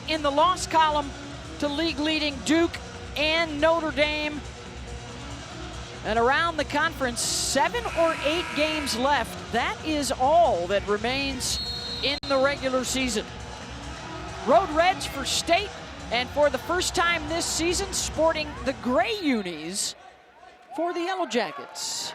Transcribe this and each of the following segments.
in the loss column to league-leading Duke and Notre Dame. And around the conference, 7 or 8 games left. That is all that remains in the regular season. Road Reds for state, and for the first time this season, sporting the gray unis for the Yellow Jackets.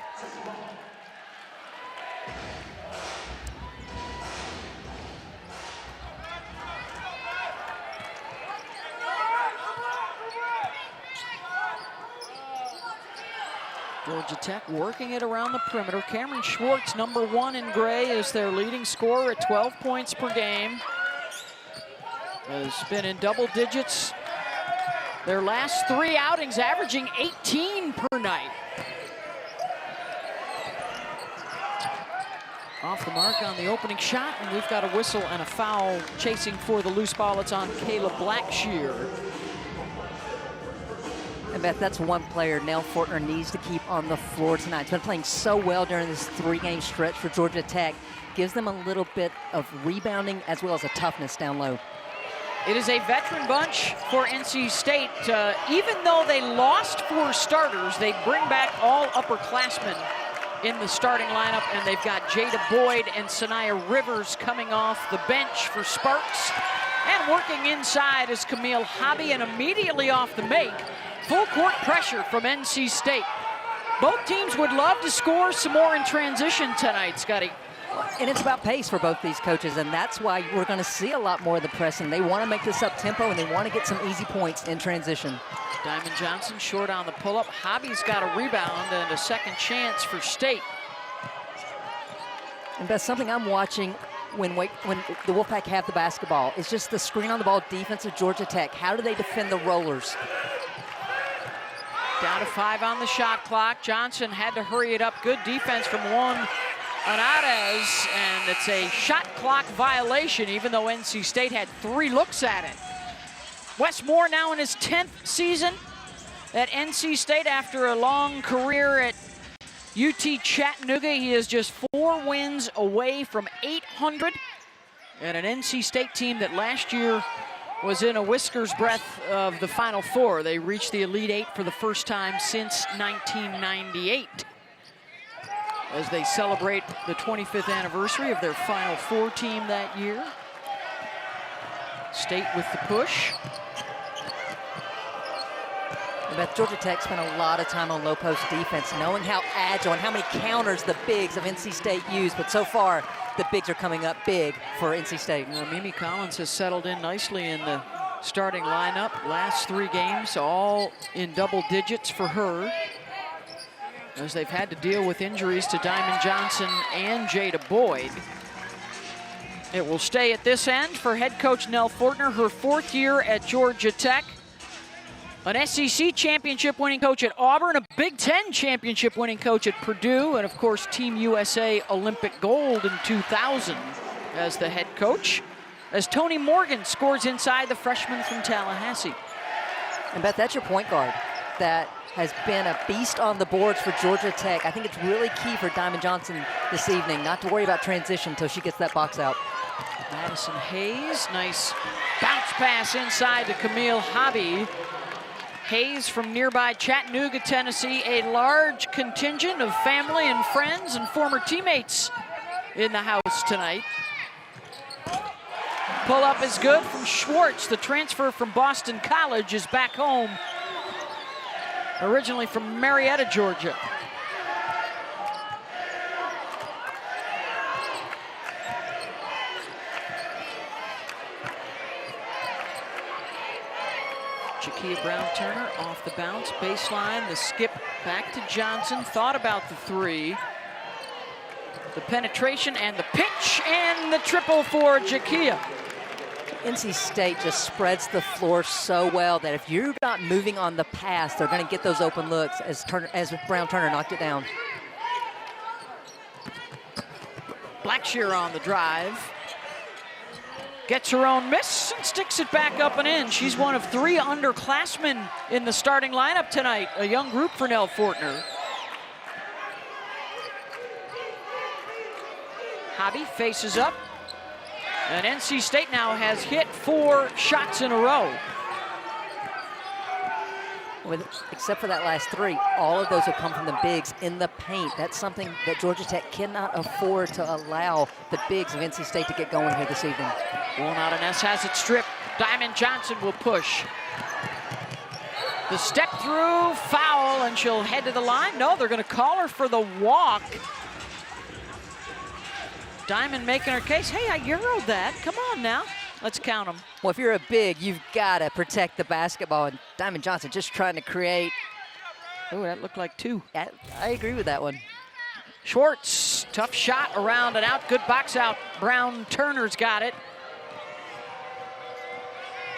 Georgia Tech working it around the perimeter. Cameron Schwartz, number 1 in gray, is their leading scorer at 12 points per game. Has been in double digits their last 3 outings, averaging 18 per night. Off the mark on the opening shot, and we've got a whistle and a foul chasing for the loose ball. It's on Kayla Blackshear. And Beth, that's one player Nell Fortner needs to keep on the floor tonight. He's been playing so well during this 3-game stretch for Georgia Tech. Gives them a little bit of rebounding as well as a toughness down low. It is a veteran bunch for NC State. Even though they lost 4 starters, they bring back all upperclassmen in the starting lineup, and they've got Jada Boyd and Sanaya Rivers coming off the bench for Sparks. And working inside is Camille Hobby, and immediately off the make, full court pressure from NC State. Both teams would love to score some more in transition tonight, Scotty. And it's about pace for both these coaches, and that's why we're going to see a lot more of the pressing. They want to make this up-tempo, and they want to get some easy points in transition. Diamond Johnson short on the pull-up. Hobby's got a rebound and a second chance for State. And that's something I'm watching when the Wolfpack have the basketball. It's just the screen on the ball defense of Georgia Tech. How do they defend the rollers? Down to 5 on the shot clock. Johnson had to hurry it up. Good defense from Juan Anades, and it's a shot clock violation, even though NC State had 3 looks at it. Wes Moore now in his 10th season at NC State after a long career at UT Chattanooga. He is just 4 wins away from 800, and an NC State team that last year was in a whisker's breadth of the Final Four. They reached the Elite 8 for the first time since 1998. As they celebrate the 25th anniversary of their Final Four team that year. State with the push. But Georgia Tech spent a lot of time on low post defense, knowing how agile and how many counters the bigs of NC State use, but so far the bigs are coming up big for NC State. Well, Mimi Collins has settled in nicely in the starting lineup. Last 3 games, all in double digits for her, as they've had to deal with injuries to Diamond Johnson and Jada Boyd. It will stay at this end for head coach Nell Fortner, her 4th year at Georgia Tech. An SEC championship winning coach at Auburn, a Big Ten championship winning coach at Purdue, and of course Team USA Olympic gold in 2000 as the head coach, as Tonie Morgan scores inside, the freshman from Tallahassee. And Beth, that's your point guard that has been a beast on the boards for Georgia Tech. I think it's really key for Diamond Johnson this evening not to worry about transition until she gets that box out. Madison Hayes, nice bounce pass inside to Camille Hobby. Hayes from nearby Chattanooga, Tennessee, a large contingent of family and friends and former teammates in the house tonight. Pull-up is good from Schwartz. The transfer from Boston College is back home, originally from Marietta, Georgia. Jakia Brown-Turner off the bounce, baseline, the skip back to Johnson, thought about the 3. The penetration and the pitch and the triple for Jakia. NC State just spreads the floor so well that if you're not moving on the pass, they're going to get those open looks as Brown-Turner knocked it down. Blackshear on the drive. Gets her own miss and sticks it back up and in. She's one of 3 underclassmen in the starting lineup tonight. A young group for Nell Fortner. Hobby faces up. And NC State now has hit 4 shots in a row. Except for that last 3, all of those have come from the bigs in the paint. That's something that Georgia Tech cannot afford to allow the bigs of NC State to get going here this evening. Walnut and S has it stripped. Diamond Johnson will push. The step through, foul, and she'll head to the line. No, they're going to call her for the walk. Diamond making her case. Hey, I Euro'd that. Come on now. Let's count them. Well, if you're a big, you've got to protect the basketball. And Diamond Johnson just trying to create. Oh, that looked like 2. I agree with that one. Schwartz, tough shot around and out. Good box out. Brown Turner's got it.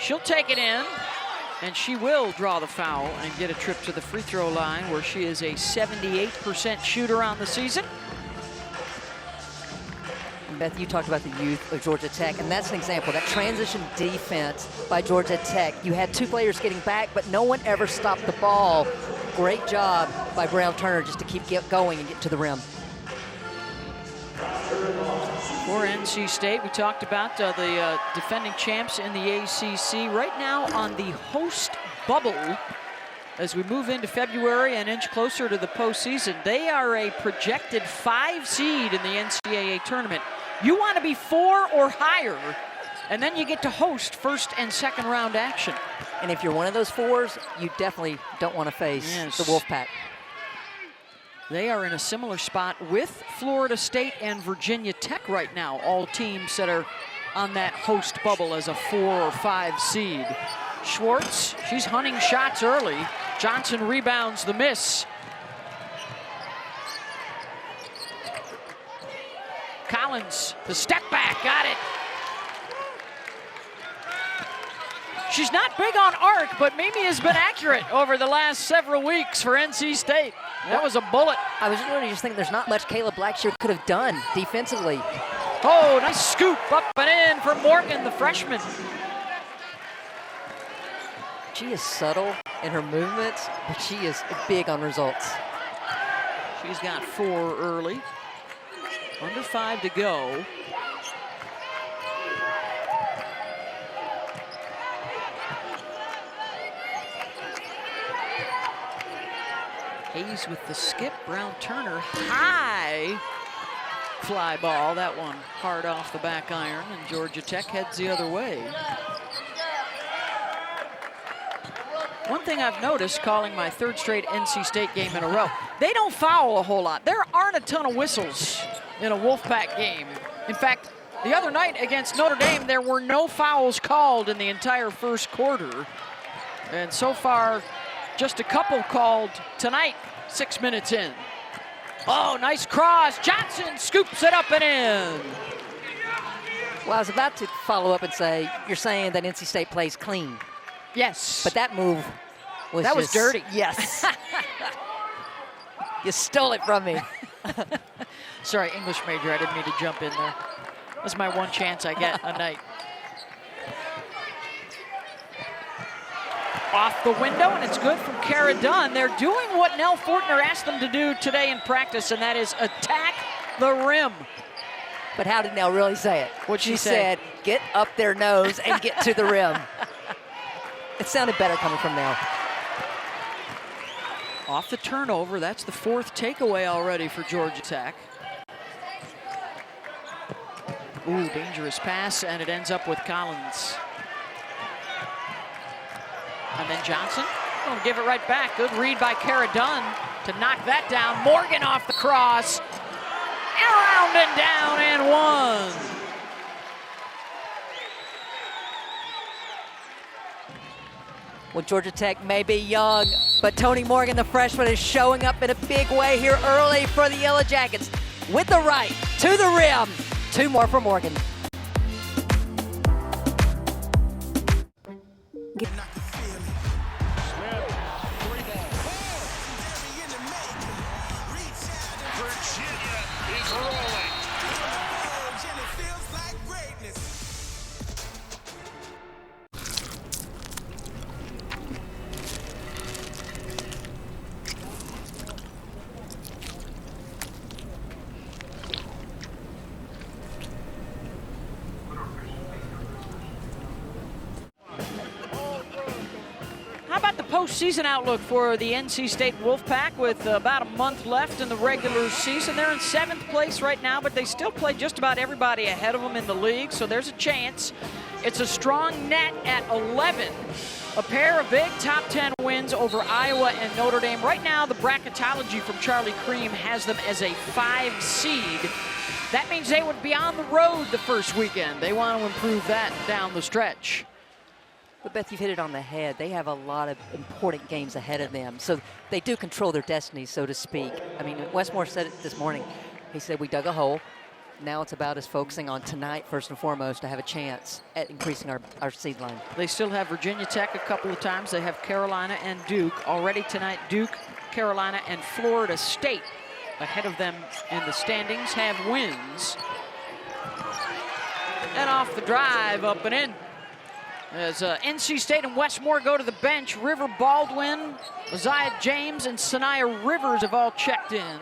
She'll take it in, and she will draw the foul and get a trip to the free throw line, where she is a 78% shooter on the season. Beth, you talked about the youth of Georgia Tech, and that's an example. That transition defense by Georgia Tech. You had 2 players getting back, but no one ever stopped the ball. Great job by Brown Turner just to keep going and get to the rim. For NC State, we talked about the defending champs in the ACC. Right now on the host bubble, as we move into February and inch closer to the postseason, they are a projected 5 seed in the NCAA tournament. You want to be 4 or higher, and then you get to host first and second round action. And if you're one of those 4s, you definitely don't want to face the Wolfpack. They are in a similar spot with Florida State and Virginia Tech right now, all teams that are on that host bubble as a 4 or 5 seed. Schwartz, she's hunting shots early. Johnson rebounds the miss. Collins, the step back, got it. She's not big on arc, but Mimi has been accurate over the last several weeks for NC State. That was a bullet. I was really just thinking there's not much Kayla Blackshear could have done defensively. Oh, nice scoop up and in for Morgan, the freshman. She is subtle in her movements, but she is big on results. She's got 4 early. Under 5 to go. Hayes with the skip. Brown Turner, high fly ball. That one hard off the back iron, and Georgia Tech heads the other way. One thing I've noticed calling my 3rd straight NC State game in a row, they don't foul a whole lot. There aren't a ton of whistles in a Wolfpack game. In fact, the other night against Notre Dame, there were no fouls called in the entire first quarter. And so far, just a couple called tonight, 6 minutes in. Oh, nice cross. Johnson scoops it up and in. Well, I was about to follow up and say, you're saying that NC State plays clean. Yes. But that move was was dirty. Yes. You stole it from me. Sorry, English major, I didn't mean to jump in there. That's my one chance I get a night. Off the window, and it's good from Kara Dunn. They're doing what Nell Fortner asked them to do today in practice, and that is attack the rim. But how did Nell really say it? What'd she say? Said, get up their nose and get to the rim. It sounded better coming from Nell. Off the turnover, that's the 4th takeaway already for Georgia Tech. Ooh, dangerous pass, and it ends up with Collins. And then Johnson, will give it right back. Good read by Kara Dunn to knock that down. Morgan off the cross. Around and down and one. Well, Georgia Tech may be young, but Tonie Morgan, the freshman, is showing up in a big way here early for the Yellow Jackets. With the right, to the rim. 2 more for Morgan. about the postseason outlook for the NC State Wolfpack with about a month left in the regular season? They're in 7th place right now, but they still play just about everybody ahead of them in the league, so there's a chance. It's a strong net at 11. A pair of big top 10 wins over Iowa and Notre Dame. Right now, the bracketology from Charlie Cream has them as a 5 seed. That means they would be on the road the first weekend. They want to improve that down the stretch. But Beth, you've hit it on the head. They have a lot of important games ahead of them. So they do control their destiny, so to speak. I mean, Westmore said it this morning. He said, we dug a hole. Now it's about us focusing on tonight, first and foremost, to have a chance at increasing our seed line. They still have Virginia Tech a couple of times. They have Carolina and Duke. Already tonight, Duke, Carolina, and Florida State ahead of them in the standings have wins. And off the drive, up and in. As NC State and Westmore go to the bench, River Baldwin, Isaiah James, and Sanaya Rivers have all checked in.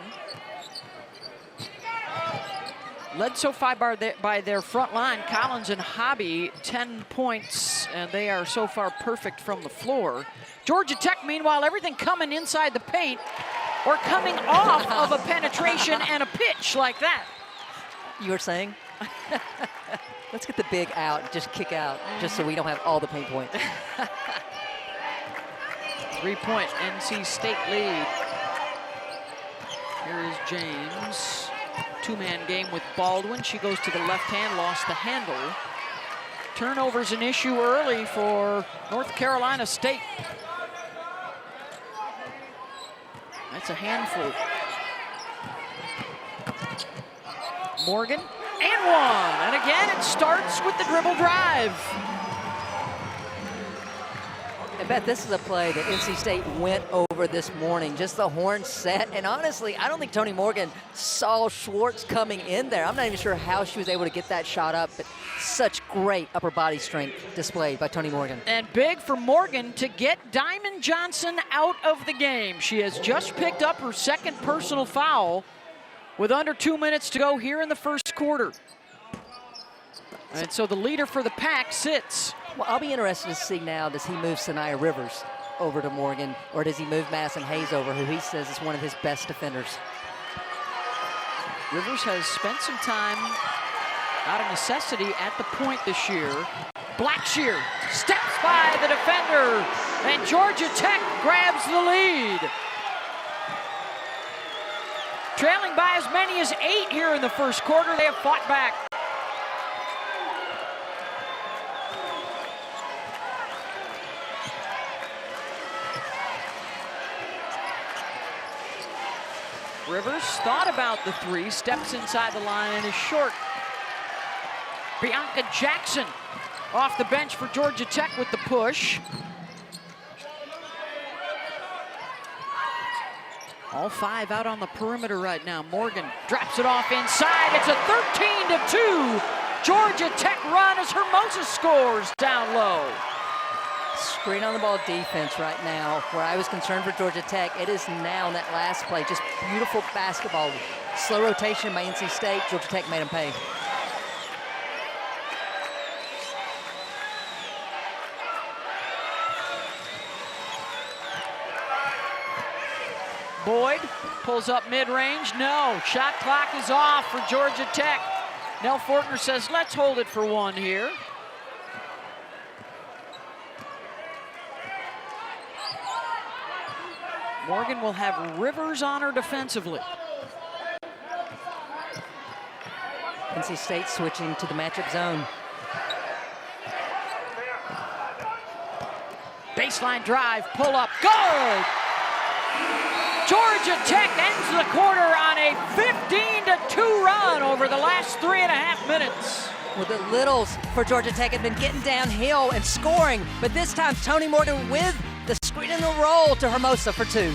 Led so far by their front line, Collins and Hobby, 10 points, and they are so far perfect from the floor. Georgia Tech, meanwhile, everything coming inside the paint or coming off of a penetration and a pitch like that. You were saying? Let's get the big out and just kick out, just so we don't have all the paint points. 3-point NC State lead. Here is James. 2-man game with Baldwin. She goes to the left hand, lost the handle. Turnover's an issue early for North Carolina State. That's a handful. Morgan, and one. And again, it starts with the dribble drive. I bet this is a play that NC State went over this morning. Just the horn set. And honestly, I don't think Tonie Morgan saw Schwartz coming in there. I'm not even sure how she was able to get that shot up, but such great upper body strength displayed by Tonie Morgan. And big for Morgan to get Diamond Johnson out of the game. She has just picked up her second personal foul with under 2 minutes to go here in the first quarter. And so the leader for the pack sits. Well, I'll be interested to see now, does he move Sanaya Rivers over to Morgan, or does he move Madison Hayes over, who he says is one of his best defenders? Rivers has spent some time out of necessity at the point this year. Blackshear steps by the defender, and Georgia Tech grabs the lead. Trailing by as many as 8 here in the first quarter, they have fought back. Rivers thought about the three, steps inside the line and is short. Bianca Jackson off the bench for Georgia Tech with the push. All 5 out on the perimeter right now. Morgan drops it off inside. It's a 13-2 Georgia Tech run as Hermosa scores down low. Screen on the ball defense right now. Where I was concerned for Georgia Tech, it is now in that last play. Just beautiful basketball. Slow rotation by NC State. Georgia Tech made them pay. Boyd pulls up mid-range. No, shot clock is off for Georgia Tech. Nell Fortner says, let's hold it for one here. Morgan will have Rivers on her defensively. NC State switching to the matchup zone. Baseline drive, pull up, good! Georgia Tech ends the quarter on a 15-2 run over the last 3.5 minutes. Well, the littles for Georgia Tech have been getting downhill and scoring, but this time Tonie Morgan with the screen and the roll to Hermosa for 2.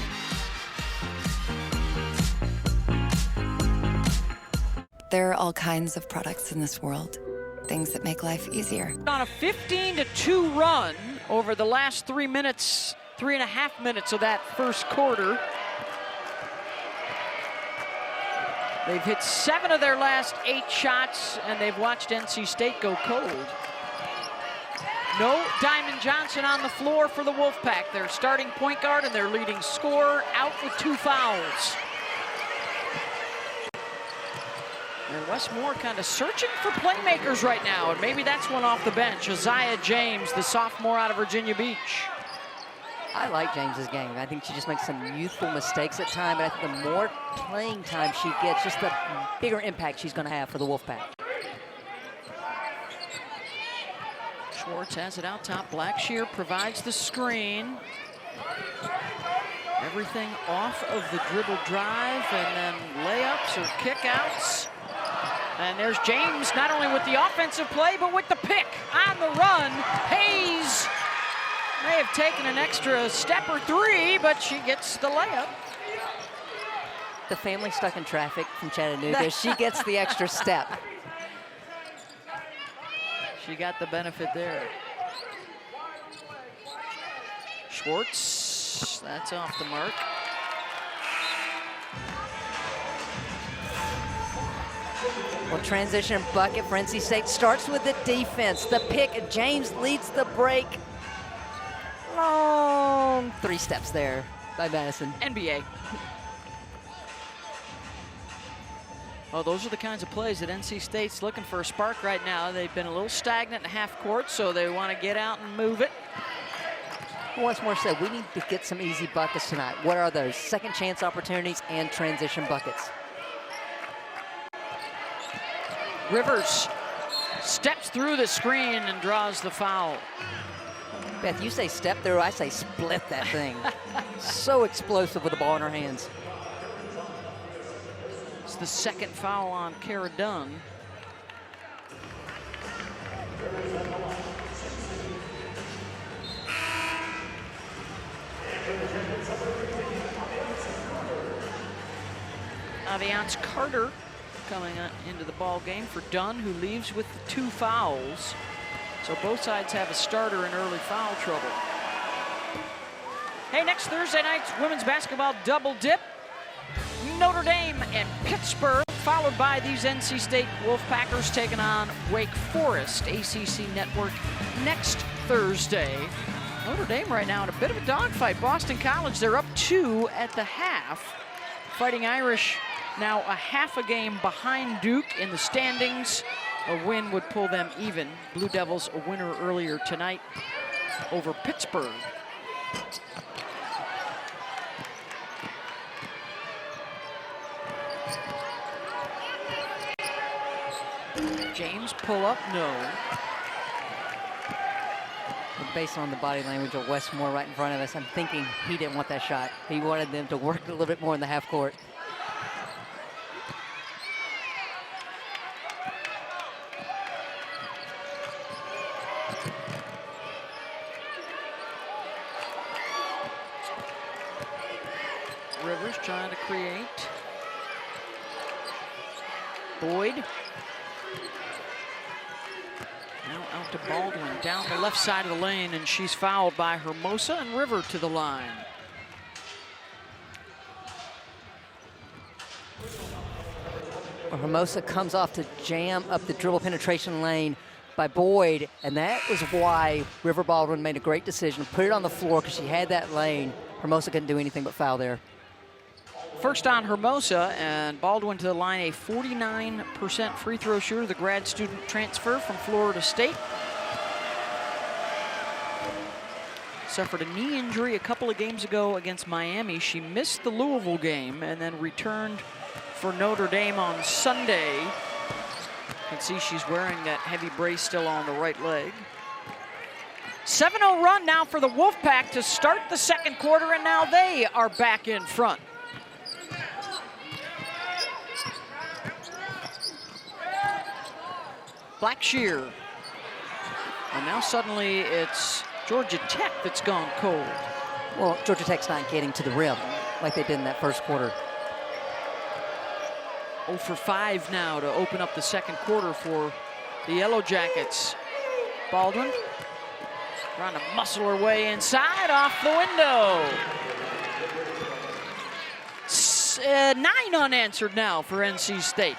There are all kinds of products in this world, things that make life easier. On a 15-2 run over the last 3.5 minutes of that first quarter. They've hit 7 of their last 8 shots, and they've watched NC State go cold. No Diamond Johnson on the floor for the Wolfpack. Their starting point guard and their leading scorer out with 2 fouls. And Westmore kind of searching for playmakers right now, and maybe that's one off the bench. Isaiah James, the sophomore out of Virginia Beach. I like James's game. I think she just makes some youthful mistakes at times, but I think the more playing time she gets, just the bigger impact she's going to have for the Wolfpack. Schwartz has it out top. Blackshear provides the screen. Everything off of the dribble drive, and then layups or kickouts. And there's James, not only with the offensive play, but with the pick on the run. Hayes may have taken an extra step or 3, but she gets the layup. The family stuck in traffic from Chattanooga. She gets the extra step. She got the benefit there. Schwartz, that's off the mark. Well, transition bucket for NC State starts with the defense. The pick, James leads the break. Long 3 steps there by Madison. NBA. Oh, those are the kinds of plays that NC State's looking for a spark right now. They've been a little stagnant in half court, so they want to get out and move it. Westmore said, we need to get some easy buckets tonight. What are those? Second chance opportunities and transition buckets. Rivers steps through the screen and draws the foul. Beth, you say step through, I say split that thing. So explosive with the ball in her hands. It's the second foul on Kara Dunn. Aviance Carter coming into the ball game for Dunn, who leaves with the 2 fouls. So both sides have a starter in early foul trouble. Hey, next Thursday night's women's basketball double dip. Notre Dame and Pittsburgh, followed by these NC State Wolfpackers taking on Wake Forest. ACC Network next Thursday. Notre Dame right now in a bit of a dogfight. Boston College, they're up 2 at the half. Fighting Irish now a half a game behind Duke in the standings. A win would pull them even. Blue Devils a winner earlier tonight over Pittsburgh. James pull up, no. Based on the body language of Westmore right in front of us, I'm thinking he didn't want that shot. He wanted them to work a little bit more in the half court. Rivers trying to create. Boyd. Now out to Baldwin, down the left side of the lane, and she's fouled by Hermosa, and River to the line. Well, Hermosa comes off to jam up the dribble penetration lane by Boyd, and that was why River Baldwin made a great decision to put it on the floor, because she had that lane. Hermosa couldn't do anything but foul there. First on Hermosa, and Baldwin to the line, a 49% free throw shooter, the grad student transfer from Florida State. Suffered a knee injury a couple of games ago against Miami. She missed the Louisville game and then returned for Notre Dame on Sunday. You can see she's wearing that heavy brace still on the right leg. 7-0 run now for the Wolfpack to start the second quarter, and now they are back in front. Blackshear. And now suddenly it's Georgia Tech that's gone cold. Well, Georgia Tech's not getting to the rim like they did in that first quarter. 0 for 5 now to open up the second quarter for the Yellow Jackets. Baldwin trying to muscle her way inside, off the window. 9 unanswered now for NC State.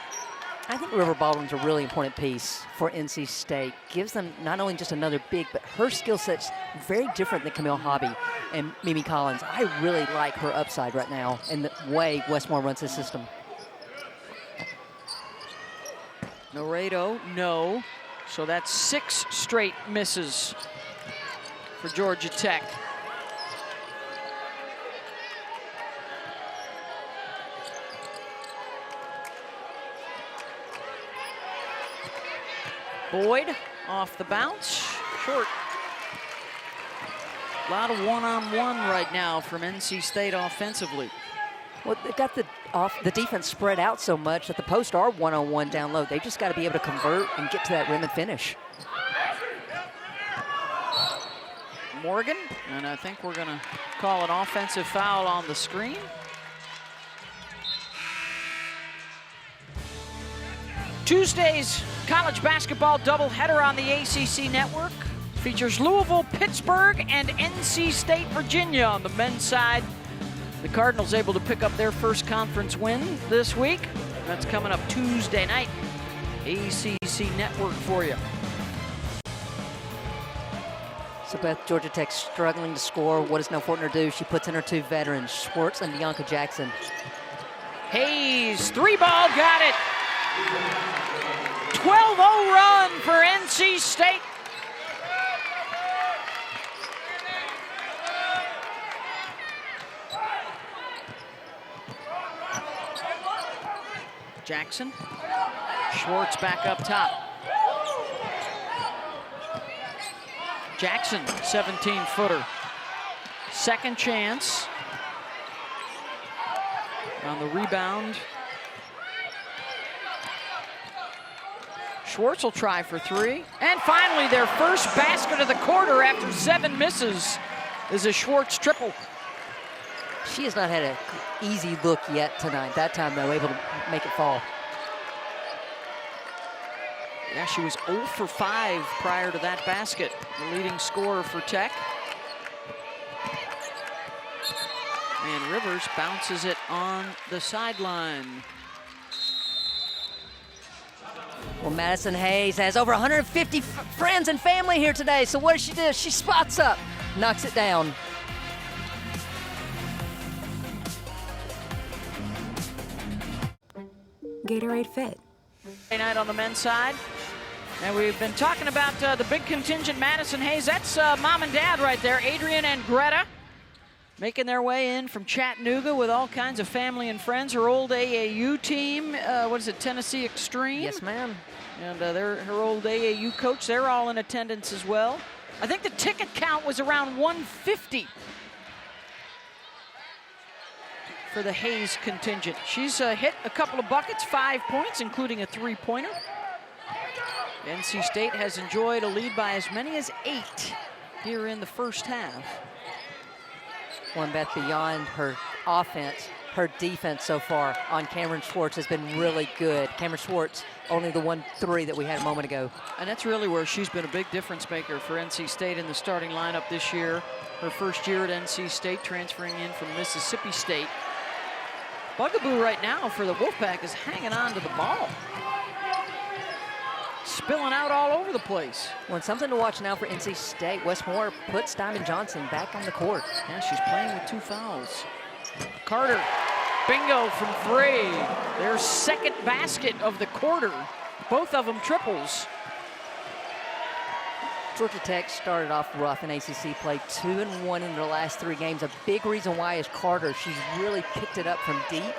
I think River Baldwin's a really important piece for NC State. Gives them not only just another big, but her skill set's very different than Camille Hobby and Mimi Collins. I really like her upside right now and the way Westmore runs his system. Laredo, no. So that's 6 straight misses for Georgia Tech. Boyd off the bounce, short. A lot of one-on-one right now from NC State offensively. Well, they've got the defense spread out so much that the posts are one-on-one down low. They just got to be able to convert and get to that rim and finish. Morgan, and I think we're gonna call an offensive foul on the screen. Tuesday's college basketball doubleheader on the ACC network features Louisville, Pittsburgh, and NC State, Virginia on the men's side. The Cardinals able to pick up their first conference win this week. That's coming up Tuesday night. ACC network for you. So Beth, Georgia Tech struggling to score. What does Nell Fortner do? She puts in her 2 veterans, Schwartz and Bianca Jackson. Hayes, 3-ball, got it. 12-0 run for NC State. Jackson, Schwartz back up top. Jackson, 17-footer. Second chance. On the rebound. Schwartz will try for 3. And finally, their first basket of the quarter after 7 misses is a Schwartz triple. She has not had an easy look yet tonight. That time, though, able to make it fall. Yeah, she was 0 for 5 prior to that basket. The leading scorer for Tech. And Rivers bounces it on the sideline. Well, Madison Hayes has over 150 friends and family here today. So what does she do? She spots up, knocks it down. Gatorade Fit. Night on the men's side. And we've been talking about the big contingent Madison Hayes. That's mom and dad right there, Adrian and Greta, making their way in from Chattanooga with all kinds of family and friends. Her old AAU team, what is it, Tennessee Extreme? Yes, ma'am. And her old AAU coach, they're all in attendance as well. I think the ticket count was around 150 for the Hayes contingent. She's hit a couple of buckets, 5 points, including a 3-pointer. NC State has enjoyed a lead by as many as 8 here in the first half. One bet beyond her offense, her defense so far on Cameron Schwartz has been really good. Cameron Schwartz, only the 1-3 that we had a moment ago. And that's really where she's been a big difference maker for NC State in the starting lineup this year. Her first year at NC State, transferring in from Mississippi State. Bugaboo right now for the Wolfpack is hanging on to the ball. Spilling out all over the place. Well, something to watch now for NC State. Westmore puts Diamond Johnson back on the court. Yeah, she's playing with 2 fouls. Carter, bingo from 3. Their second basket of the quarter. Both of them triples. Georgia Tech started off rough in ACC play, 2-1 in their last 3 games. A big reason why is Carter. She's really picked it up from deep.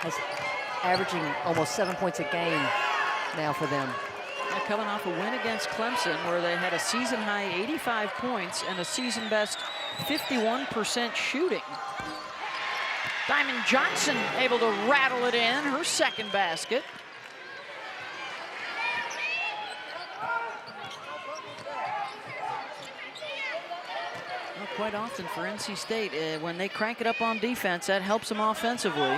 Has averaging almost 7 points a game now for them. They're coming off a win against Clemson where they had a season high 85 points and a season best 51% shooting. Diamond Johnson able to rattle it in, her second basket. Quite often for NC State, when they crank it up on defense, that helps them offensively.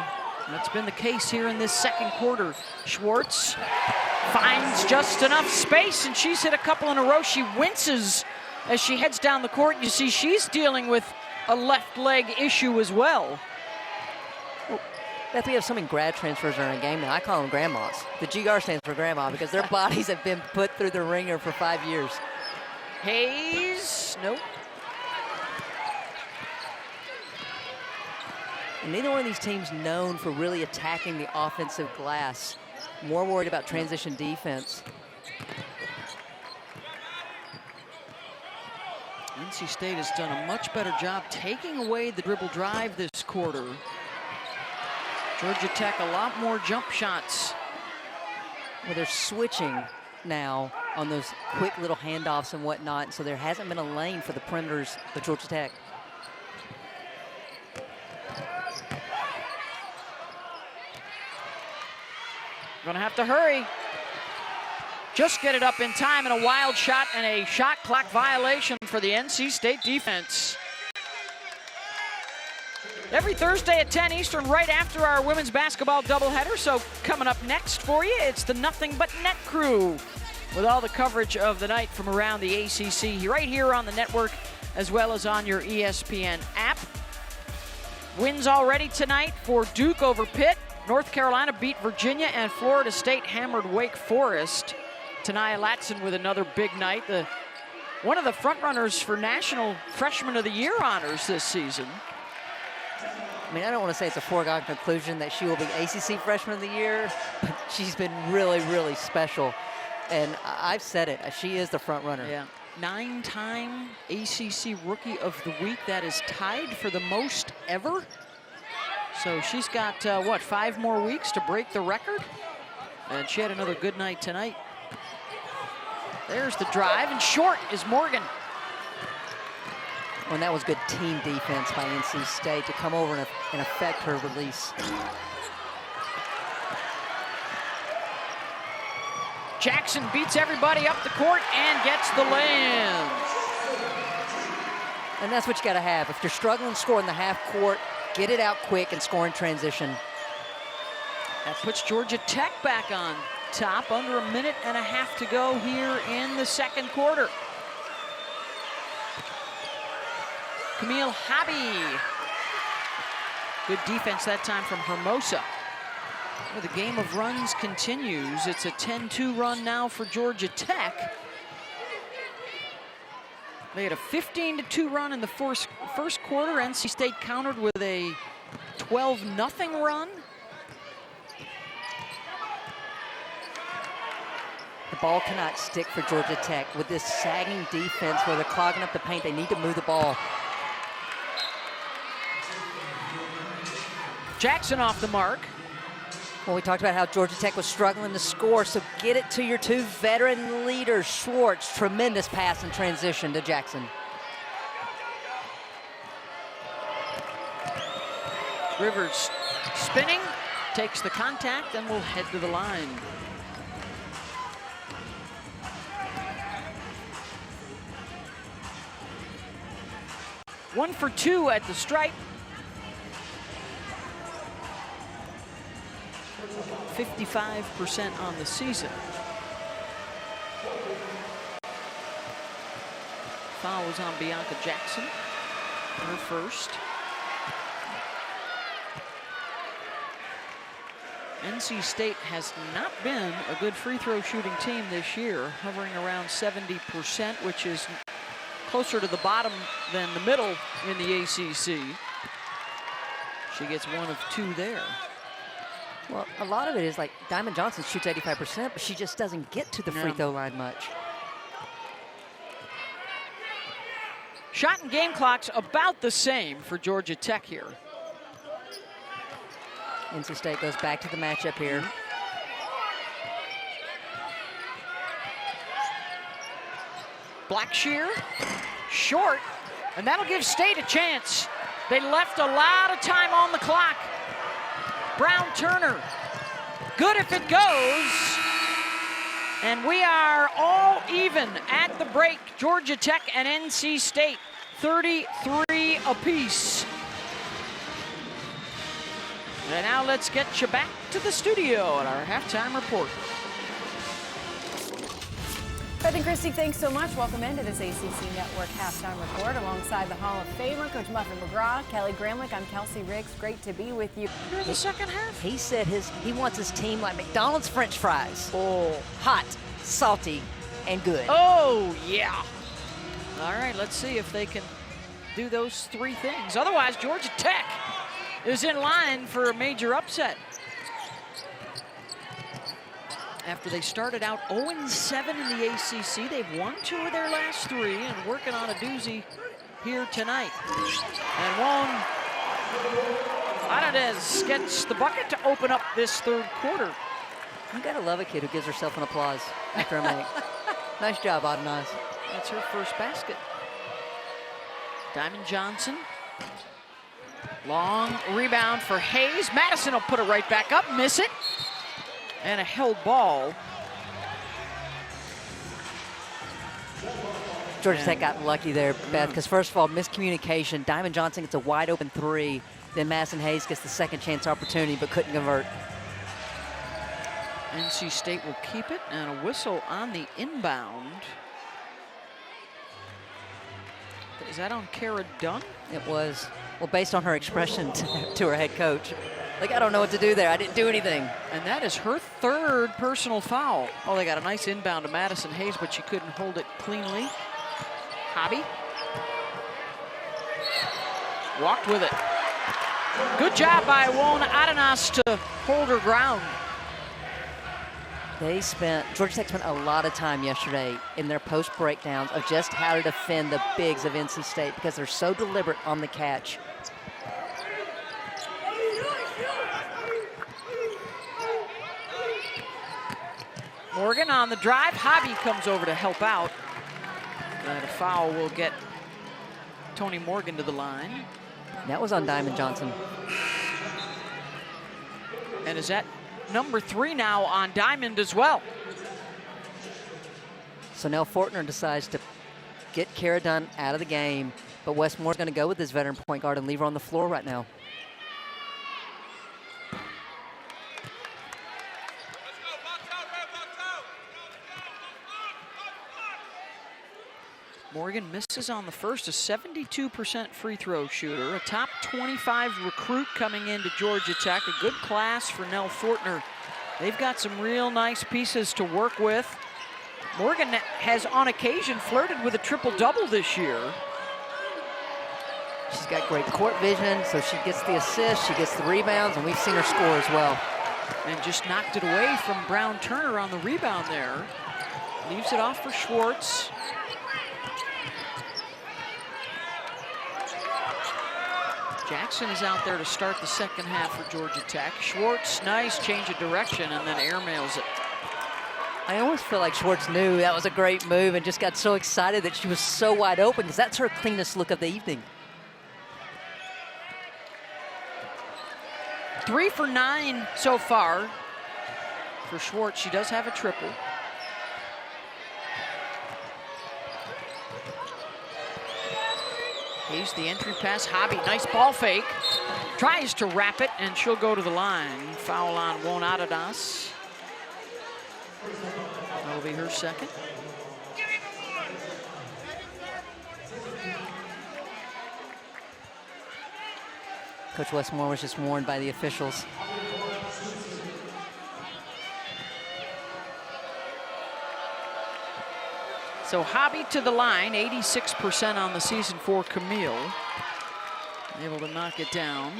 That's been the case here in this second quarter. Schwartz finds just enough space, and she's hit a couple in a row. She winces as she heads down the court. You see she's dealing with a left leg issue as well. Beth, we have so many grad transfers in our game now. I call them grandmas. The GR stands for grandma because their bodies have been put through the ringer for 5 years. Hayes, nope. And neither one of these teams known for really attacking the offensive glass. More worried about transition defense. NC State has done a much better job taking away the dribble drive this quarter. Georgia Tech, a lot more jump shots. Well, they're switching now on those quick little handoffs and whatnot, so there hasn't been a lane for the perimeters of Georgia Tech. Gonna have to hurry. Just get it up in time, and a wild shot and a shot clock violation for the NC State defense. Every Thursday at 10 Eastern, right after our women's basketball doubleheader. So coming up next for you, it's the Nothing But Net crew with all the coverage of the night from around the ACC right here on the network, as well as on your ESPN app. Wins already tonight for Duke over Pitt. North Carolina beat Virginia, and Florida State hammered Wake Forest. Tania Latson with another big night. One of the frontrunners for National Freshman of the Year honors this season. I mean, I don't want to say it's a foregone conclusion that she will be ACC Freshman of the Year, but she's been really, really special. And I've said it, she is the front runner. Yeah, 9-time ACC Rookie of the Week. That is tied for the most ever. So she's got, 5 more weeks to break the record? And she had another good night tonight. There's the drive, and short is Morgan. Well, and that was good team defense by NC State to come over and affect her release. Jackson beats everybody up the court and gets the land. And that's what you got to have. If you're struggling to score in the half court, get it out quick and score in transition. That puts Georgia Tech back on top. Under a minute and a half to go here in the second quarter. Camille Hobby. Good defense that time from Hermosa. Well, the game of runs continues. It's a 10-2 run now for Georgia Tech. They had a 15-2 run in the first quarter. NC State countered with a 12-0 run. The ball cannot stick for Georgia Tech. With this sagging defense where they're clogging up the paint, they need to move the ball. Jackson off the mark. Well, we talked about how Georgia Tech was struggling to score, so get it to your two veteran leaders. Schwartz, tremendous pass in transition to Jackson. Rivers spinning, takes the contact, and will head to the line. One for 2 at the stripe. 55% on the season. Foul was on Bianca Jackson, her first. NC State has not been a good free throw shooting team this year, hovering around 70%, which is closer to the bottom than the middle in the ACC. She gets 1 of 2 there. Well, a lot of it is like Diamond Johnson shoots 85%, but she just doesn't get to the free throw line much. Shot and game clocks about the same for Georgia Tech here. NC State goes back to the matchup here. Blackshear, short, and that'll give State a chance. They left a lot of time on the clock. Brown Turner, good if it goes. And we are all even at the break. Georgia Tech and NC State, 33 apiece. And now let's get you back to the studio at our halftime report. Beth and Christy, thanks so much. Welcome into this ACC Network halftime report alongside the Hall of Famer, Coach Muffin McGraw, Kelly Gramlich. I'm Kelsey Riggs. Great to be with you. Here in the second half. He said he wants his team like McDonald's French fries. Oh, hot, salty, and good. Oh, yeah. All right, let's see if they can do those three things. Otherwise, Georgia Tech is in line for a major upset. After they started out 0-7 in the ACC, they've won 2 of their last 3 and working on a doozy here tonight. And Juan Hernandez gets the bucket to open up this third quarter. You gotta love a kid who gives herself an applause after a make. Nice job, Hernandez. That's her first basket. Diamond Johnson. Long rebound for Hayes. Madison will put it right back up, miss it. And a held ball. Georgia Tech got lucky there, Beth, because first of all, miscommunication. Diamond Johnson gets a wide open 3. Then Madison Hayes gets the second chance opportunity, but couldn't convert. NC State will keep it, and a whistle on the inbound. Is that on Kara Dunn? It was. Well, based on her expression to her head coach. Like, I don't know what to do there. I didn't do anything. And that is her third personal foul. Oh, they got a nice inbound to Madison Hayes, but she couldn't hold it cleanly. Hobby. Walked with it. Good job by Juan Hernandez to hold her ground. Georgia Tech spent a lot of time yesterday in their post breakdowns of just how to defend the bigs of NC State because they're so deliberate on the catch. Morgan on the drive. Hobby comes over to help out. And a foul will get Tonie Morgan to the line. That was on Diamond Johnson. And is that number 3 now on Diamond as well? So now Fortner decides to get Kara Dunn out of the game, but Wes Moore's going to go with his veteran point guard and leave her on the floor right now. Morgan misses on the first, a 72% free throw shooter, a top 25 recruit coming into Georgia Tech, a good class for Nell Fortner. They've got some real nice pieces to work with. Morgan has on occasion flirted with a triple-double this year. She's got great court vision, so she gets the assist, she gets the rebounds, and we've seen her score as well. And just knocked it away from Brown Turner on the rebound there. Leaves it off for Schwartz. Jackson is out there to start the second half for Georgia Tech. Schwartz, nice change of direction, and then airmails it. I almost feel like Schwartz knew that was a great move and just got so excited that she was so wide open because that's her cleanest look of the evening. 3 for 9 so far for Schwartz. She does have a triple. Here's the entry pass. Hobby, nice ball fake. Tries to wrap it, and she'll go to the line. Foul on Juan Hernandez. That'll be her second. Coach Wes Moore was just warned by the officials. So Hobby to the line, 86% on the season for Camille. Able to knock it down.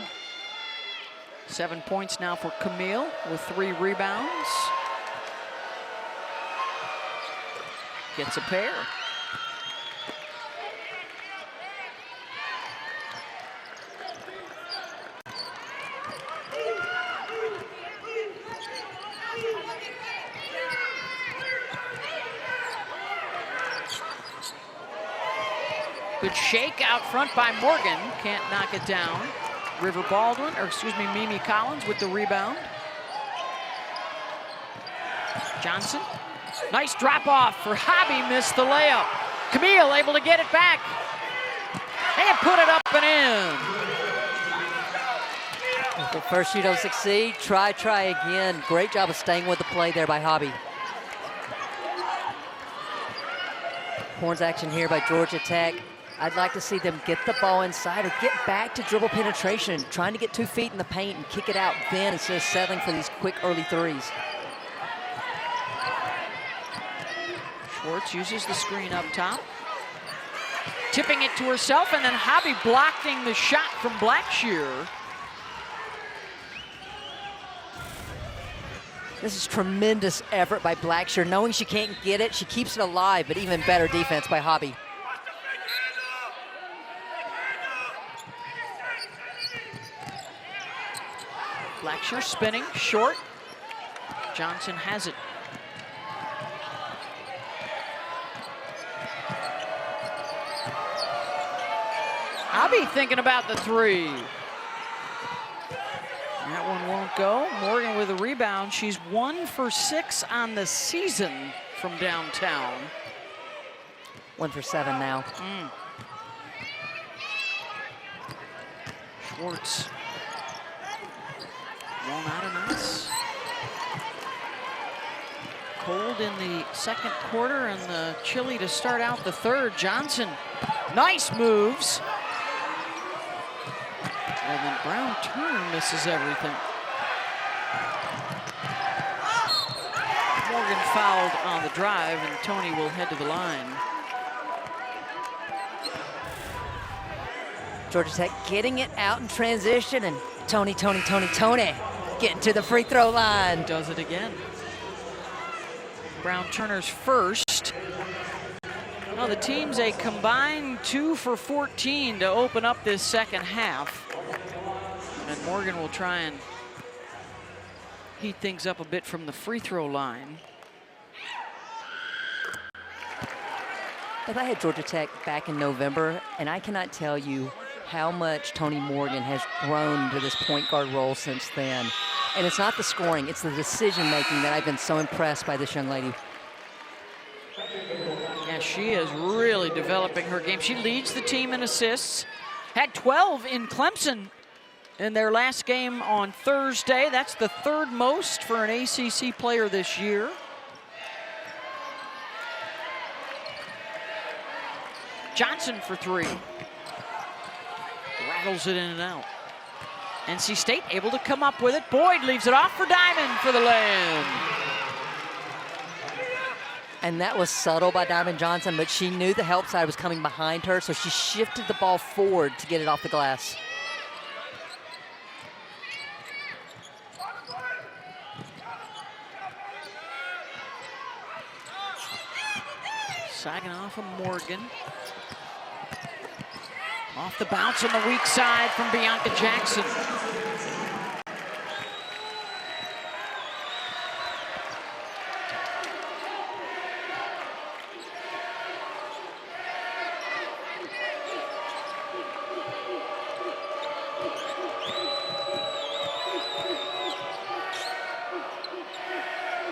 7 points now for Camille with 3 rebounds. Gets a pair. Good shake out front by Morgan. Can't knock it down. River Baldwin, or excuse me, Mimi Collins with the rebound. Johnson. Nice drop off for Hobby, missed the layup. Camille able to get it back. And put it up and in. Well, first you don't succeed, try again. Great job of staying with the play there by Hobby. Horns action here by Georgia Tech. I'd like to see them get the ball inside or get back to dribble penetration, trying to get 2 feet in the paint and kick it out then instead of settling for these quick early threes. Schwartz uses the screen up top. Tipping it to herself, and then Hobby blocking the shot from Blackshear. This is tremendous effort by Blackshear. Knowing she can't get it, she keeps it alive, but even better defense by Hobby. Blackshear spinning, short. Johnson has it. Hobby thinking about the three. That one won't go. Morgan with a rebound. She's 1 for 6 on the season from downtown. 1 for 7 now. Schwartz. One out of nice. Cold in the second quarter and the chilly to start out the third. Johnson, nice moves. And then Brown Turner misses everything. Morgan fouled on the drive, and Tonie will head to the line. Georgia Tech getting it out in transition, and Tonie getting to the free throw line. Does it again. Brown Turner's first. Well, the team's a combined 2 for 14 to open up this second half. And Morgan will try and heat things up a bit from the free throw line. But I had Georgia Tech back in November, and I cannot tell you how much Tonie Morgan has grown to this point guard role since then. And it's not the scoring, it's the decision making that I've been so impressed by this young lady. Yeah, she is really developing her game. She leads the team in assists. Had 12 in Clemson in their last game on Thursday. That's the 3rd most for an ACC player this year. Johnson for 3. Rattles it in and out. NC State able to come up with it. Boyd leaves it off for Diamond for the lay-in. And that was subtle by Diamond Johnson, but she knew the help side was coming behind her, so she shifted the ball forward to get it off the glass. Saginaw and Morgan. Off the bounce on the weak side from Bianca Jackson.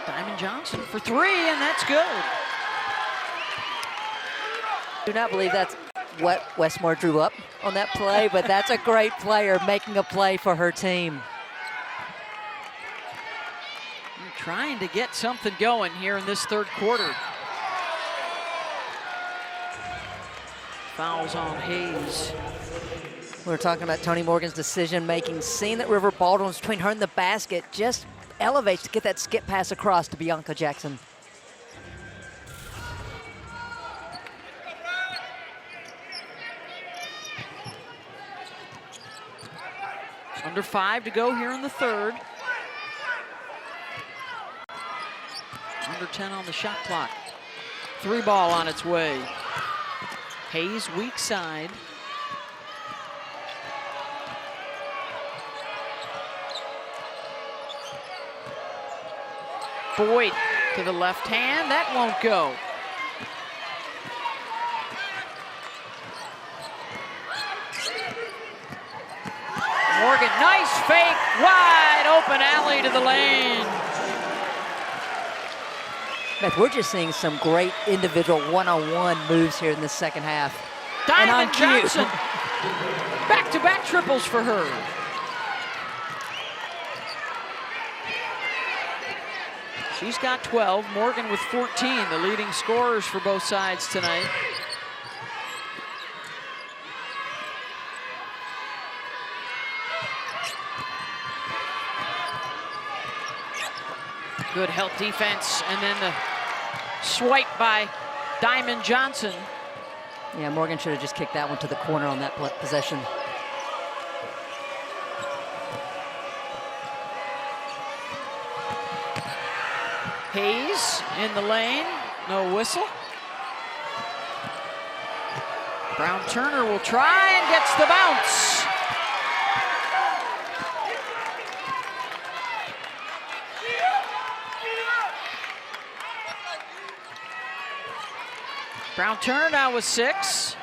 Diamond Johnson for 3, and that's good. I do not believe that's what Westmore drew up on that play, but that's a great player making a play for her team. You're trying to get something going here in this third quarter. Fouls on Hayes. We were talking about Tonie Morgan's decision making, seeing that River Baldwin was between her and the basket, just elevates to get that skip pass across to Bianca Jackson. Under 5 to go here in the third. Under 10 on the shot clock. 3 ball on its way. Hayes weak side. Boyd to the left hand, that won't go. Morgan, nice fake, wide open alley to the lane. Beth, we're just seeing some great individual one-on-one moves here in the second half. Diamond Johnson, back-to-back triples for her. She's got 12. Morgan with 14, the leading scorers for both sides tonight. Good help defense, and then the swipe by Diamond Johnson. Yeah, Morgan should have just kicked that one to the corner on that possession. Hayes in the lane, no whistle. Brown Turner will try and gets the bounce. Brown Turner now with 6.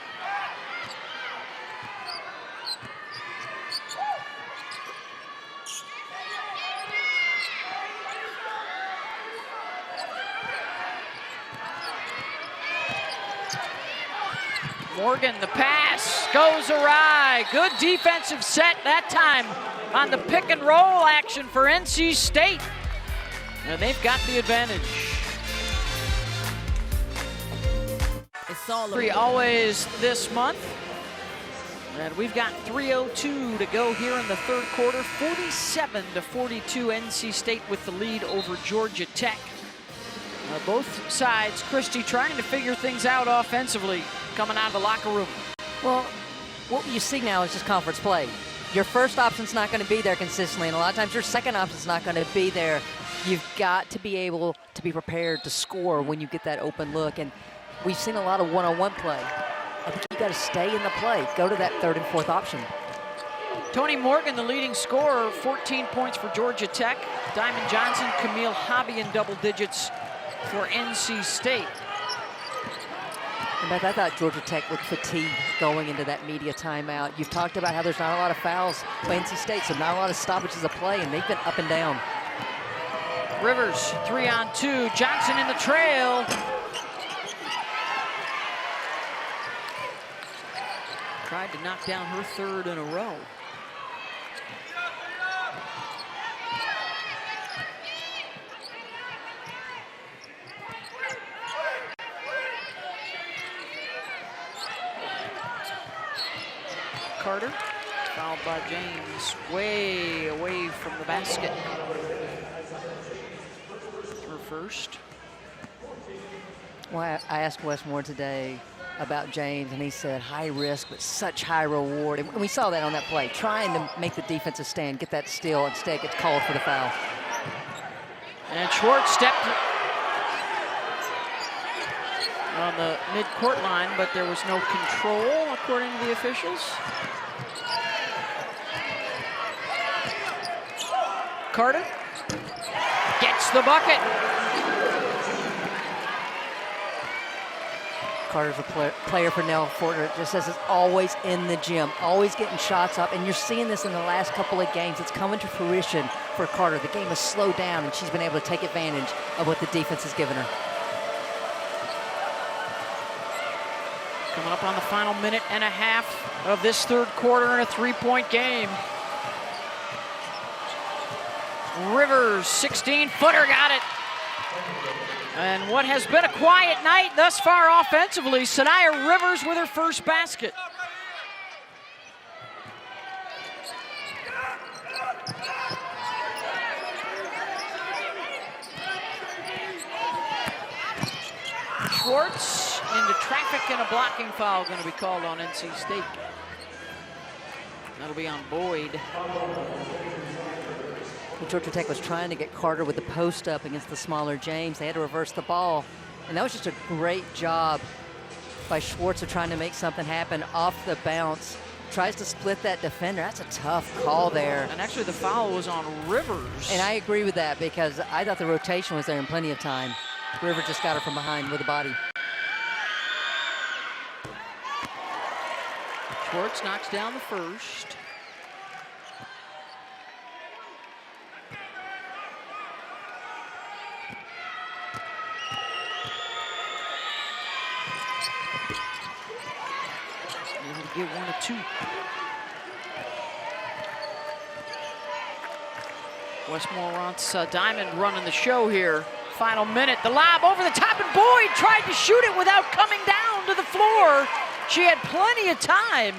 Morgan, the pass goes awry. Good defensive set that time on the pick and roll action for NC State. And they've got the advantage. Always this month. And we've got 3:02 to go here in the third quarter. 47-42, NC State with the lead over Georgia Tech. Both sides, Christy, trying to figure things out offensively coming out of the locker room. Well, what you see now is just conference play. Your first option's not going to be there consistently, and a lot of times your second option's not going to be there. You've got to be able to be prepared to score when you get that open look, and we've seen a lot of one-on-one play. I think you got to stay in the play. Go to that third and fourth option. Tonie Morgan, the leading scorer, 14 points for Georgia Tech. Diamond Johnson, Camille Hobby in double digits for NC State. And Beth, I thought Georgia Tech looked fatigued going into that media timeout. You've talked about how there's not a lot of fouls by NC State, so not a lot of stoppages of play, and they've been up and down. Rivers, 3-on-2. Johnson in the trail. Tried to knock down her third in a row. Carter, fouled by James, way away from the basket. Her first. Well, I asked Wes Moore today about James, and he said high risk, but such high reward. And we saw that on that play, trying to make the defensive stand, get that steal, instead gets called for the foul. And Schwartz stepped on the mid-court line, but there was no control, according to the officials. Carter gets the bucket. Carter's a player for Nell Fortner. It just says it's always in the gym, always getting shots up, and you're seeing this in the last couple of games. It's coming to fruition for Carter. The game has slowed down, and she's been able to take advantage of what the defense has given her. Coming up on the final minute and a half of this third quarter in a three-point game. Rivers, 16-footer, got it. And what has been a quiet night thus far offensively, Sanaya Rivers with her first basket. Schwartz into traffic, and a blocking foul going to be called on NC State. That'll be on Boyd. Georgia Tech was trying to get Carter with the post up against the smaller James. They had to reverse the ball, and that was just a great job by Schwartz of trying to make something happen off the bounce. Tries to split that defender. That's a tough call there. And actually the foul was on Rivers. And I agree with that, because I thought the rotation was there in plenty of time. Rivers just got her from behind with the body. Schwartz knocks down the first. Get one or two. Westmore wants Diamond running the show here. Final minute, the lob over the top, and Boyd tried to shoot it without coming down to the floor. She had plenty of time.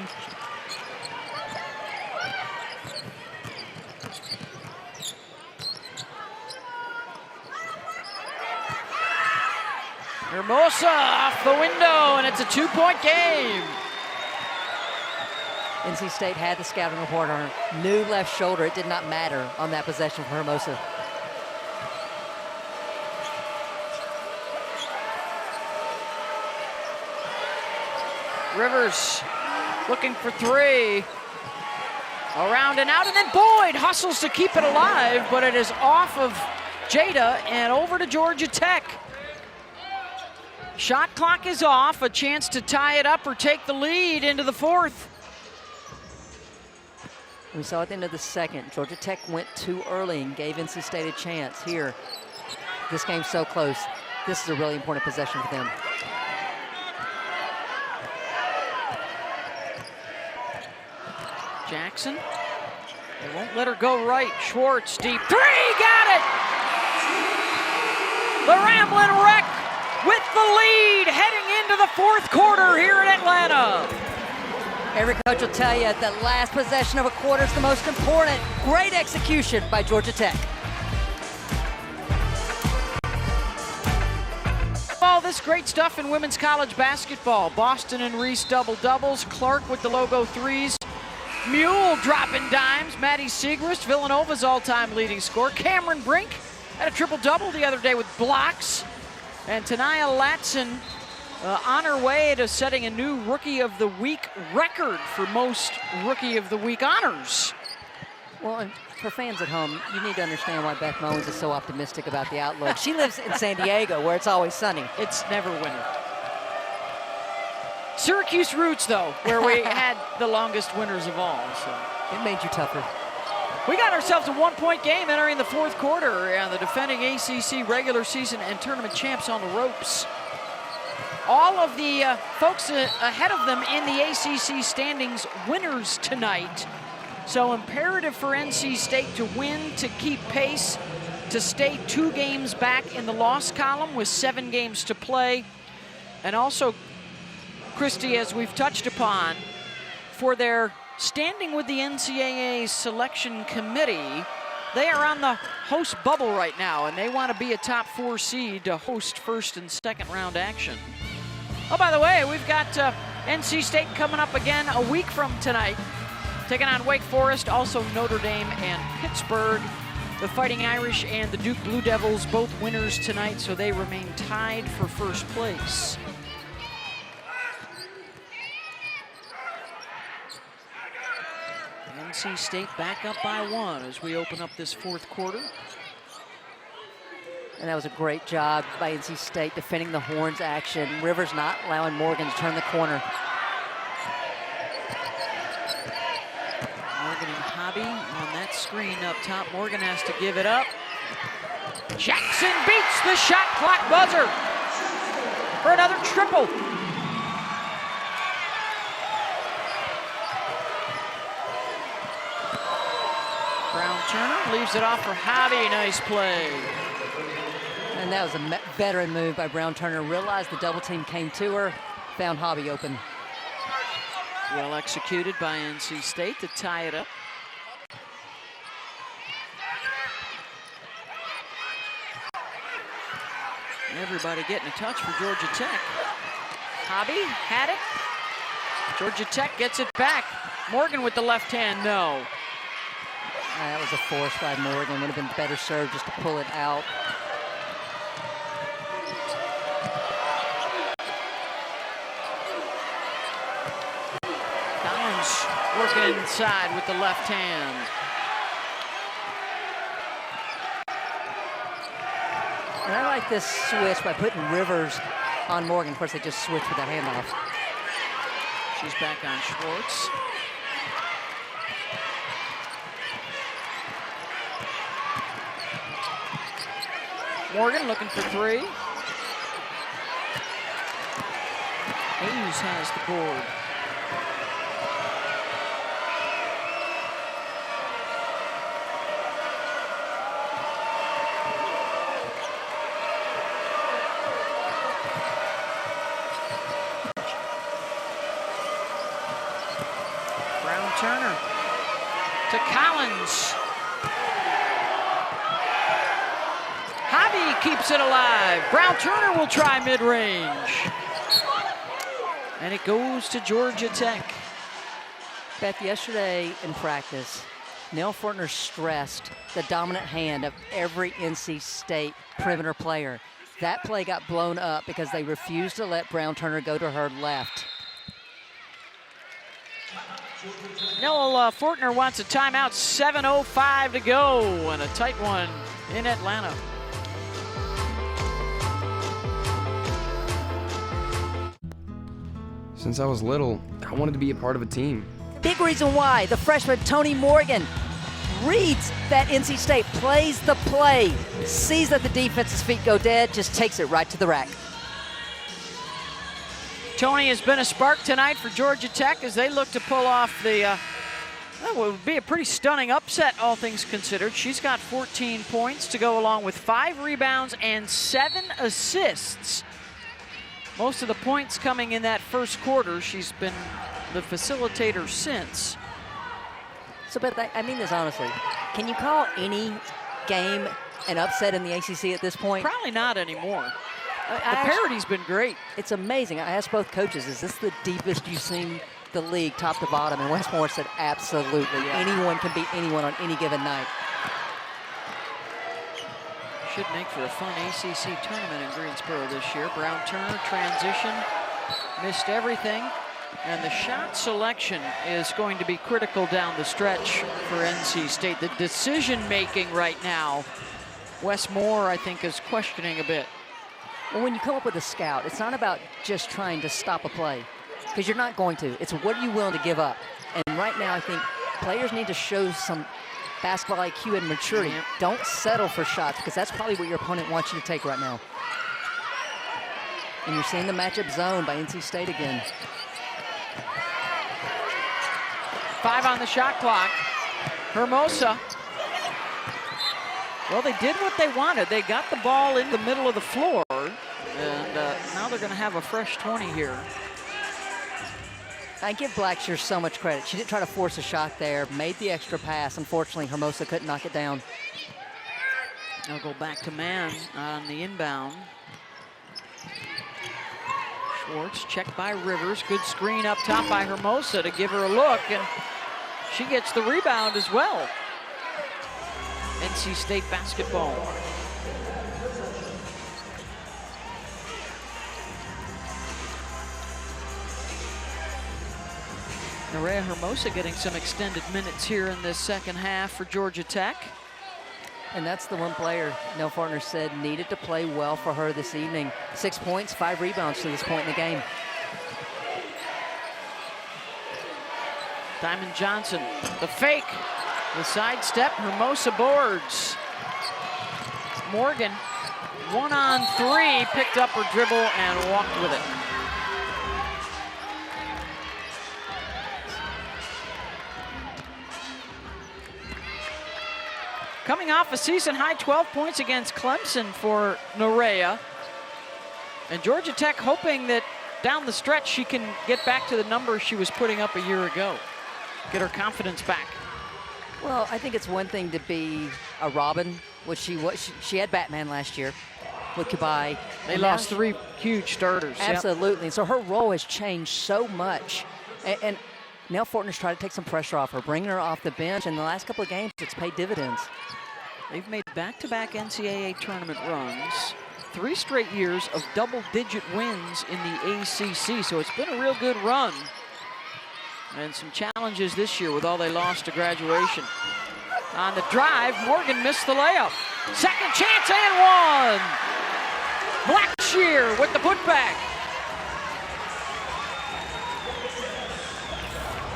Hermosa off the window, and it's a 2-point game. NC State had the scouting report on her. New left shoulder. It did not matter on that possession for Hermosa. Rivers looking for three. Around and out, and then Boyd hustles to keep it alive, but it is off of Jada and over to Georgia Tech. Shot clock is off, a chance to tie it up or take the lead into the fourth. We saw at the end of the second, Georgia Tech went too early and gave NC State a chance. Here, this game's so close. This is a really important possession for them. Jackson, they won't let her go right. Schwartz, deep three, got it! The Ramblin' Wreck with the lead heading into the fourth quarter here in Atlanta. Every coach will tell you that last possession of a quarter is the most important. Great execution by Georgia Tech. All this great stuff in women's college basketball. Boston and Reese double-doubles. Clark with the logo threes. Mule dropping dimes. Maddie Siegrist, Villanova's all-time leading scorer. Cameron Brink had a triple-double the other day with blocks. And Tania Latson on her way to setting a new Rookie of the Week record for most Rookie of the Week honors. Well, and for fans at home, you need to understand why Beth Mowens is so optimistic about the outlook. She lives in San Diego, where it's always sunny. It's never winter. Syracuse roots, though, where we had the longest winters of all. So it made you tougher. We got ourselves a one-point game entering the fourth quarter, and the defending ACC regular season and tournament champs on the ropes. All of the folks ahead of them in the ACC standings winners tonight. So imperative for NC State to win, to keep pace, to stay 2 games back in the loss column with 7 games to play. And also, Christy, as we've touched upon, for their standing with the NCAA selection committee, they are on the host bubble right now, and they want to be a top 4 seed to host first and second round action. Oh, by the way, we've got NC State coming up again a week from tonight, taking on Wake Forest, also Notre Dame and Pittsburgh. The Fighting Irish and the Duke Blue Devils, both winners tonight, so they remain tied for first place. NC State back up by 1 as we open up this fourth quarter. And that was a great job by NC State defending the horns action. Rivers not allowing Morgan to turn the corner. Morgan and Hobby on that screen up top. Morgan has to give it up. Jackson beats the shot clock buzzer for another triple. Brown-Turner leaves it off for Hobby. Nice play. And that was a veteran move by Brown-Turner. Realized the double team came to her, found Hobby open. Well executed by NC State to tie it up. Everybody getting a touch for Georgia Tech. Hobby had it. Georgia Tech gets it back. Morgan with the left hand, no. That was a force by Morgan. Would have been better served just to pull it out. Collins working inside with the left hand. And I like this switch by putting Rivers on Morgan. Of course, they just switched with that handoff. She's back on Schwartz. Morgan looking for 3. Hayes has the board. Turner to Collins. Javi keeps it alive. Brown Turner will try mid-range. And it goes to Georgia Tech. Beth, yesterday in practice, Nell Fortner stressed the dominant hand of every NC State perimeter player. That play got blown up because they refused to let Brown Turner go to her left. Nell Fortner wants a timeout, 7:05 to go, and a tight one in Atlanta. Since I was little, I wanted to be a part of a team. Big reason why the freshman Tonie Morgan reads that NC State, plays the play, sees that the defense's feet go dead, just takes it right to the rack. Tonie has been a spark tonight for Georgia Tech as they look to pull off the, that would be a pretty stunning upset, all things considered. She's got 14 points to go along with 5 rebounds and 7 assists. Most of the points coming in that first quarter. She's been the facilitator since. So, Beth, I mean this honestly. Can you call any game an upset in the ACC at this point? Probably not anymore. The parity's been great. It's amazing. I asked both coaches, is this the deepest you've seen the league top to bottom? And Westmore said absolutely. Yeah. Anyone can beat anyone on any given night. Should make for a fun ACC tournament in Greensboro this year. Brown Turner, transition, missed everything. And the shot selection is going to be critical down the stretch for NC State. The decision-making right now, Wes Moore, I think, is questioning a bit. Well, when you come up with a scout, it's not about just trying to stop a play, because you're not going to. It's what are you willing to give up? And right now, I think players need to show some basketball IQ and maturity. Yeah. Don't settle for shots, because that's probably what your opponent wants you to take right now. And you're seeing the matchup zone by NC State again. 5 on the shot clock. Hermosa. Well, they did what they wanted. They got the ball in the middle of the floor, and now they're going to have a fresh 20 here. I give Blackshear so much credit. She didn't try to force a shot there, made the extra pass. Unfortunately, Hermosa couldn't knock it down. They'll go back to man on the inbound. Schwartz checked by Rivers. Good screen up top by Hermosa to give her a look, and she gets the rebound as well. NC State basketball. Nerea Hermosa getting some extended minutes here in this second half for Georgia Tech. And that's the one player Nell Fortner said needed to play well for her this evening. 6 points, 5 rebounds to this point in the game. Diamond Johnson, the fake, the sidestep, Hermosa boards. Morgan, 1-on-3, picked up her dribble and walked with it. Coming off a season-high 12 points against Clemson for Nerea. And Georgia Tech hoping that down the stretch she can get back to the numbers she was putting up a year ago. Get her confidence back. Well, I think it's one thing to be a Robin, which she had Batman last year with Kabai. They lost 3 huge starters. Absolutely. Yep. So her role has changed so much. And Nell Fortner's tried to take some pressure off her, bringing her off the bench. In the last couple of games, it's paid dividends. They've made back-to-back NCAA tournament runs, 3 straight years of double-digit wins in the ACC, so it's been a real good run. And some challenges this year with all they lost to graduation. On the drive, Morgan missed the layup. Second chance and 1! Blackshear with the putback.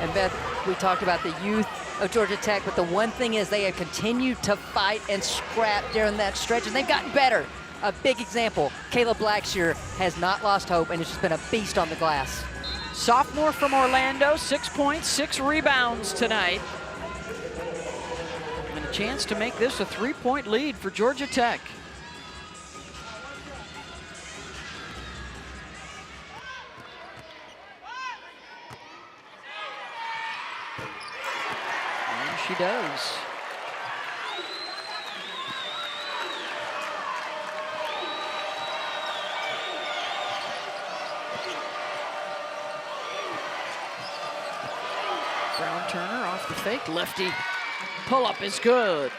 And Beth, we talked about the youth of Georgia Tech, but the one thing is they have continued to fight and scrap during that stretch, and they've gotten better. A big example, Kayla Blackshear has not lost hope and has just been a beast on the glass. Sophomore from Orlando, 6 points, 6 rebounds tonight. And a chance to make this a 3-point lead for Georgia Tech. she does. Brown Turner off the fake. Lefty pull-up is good.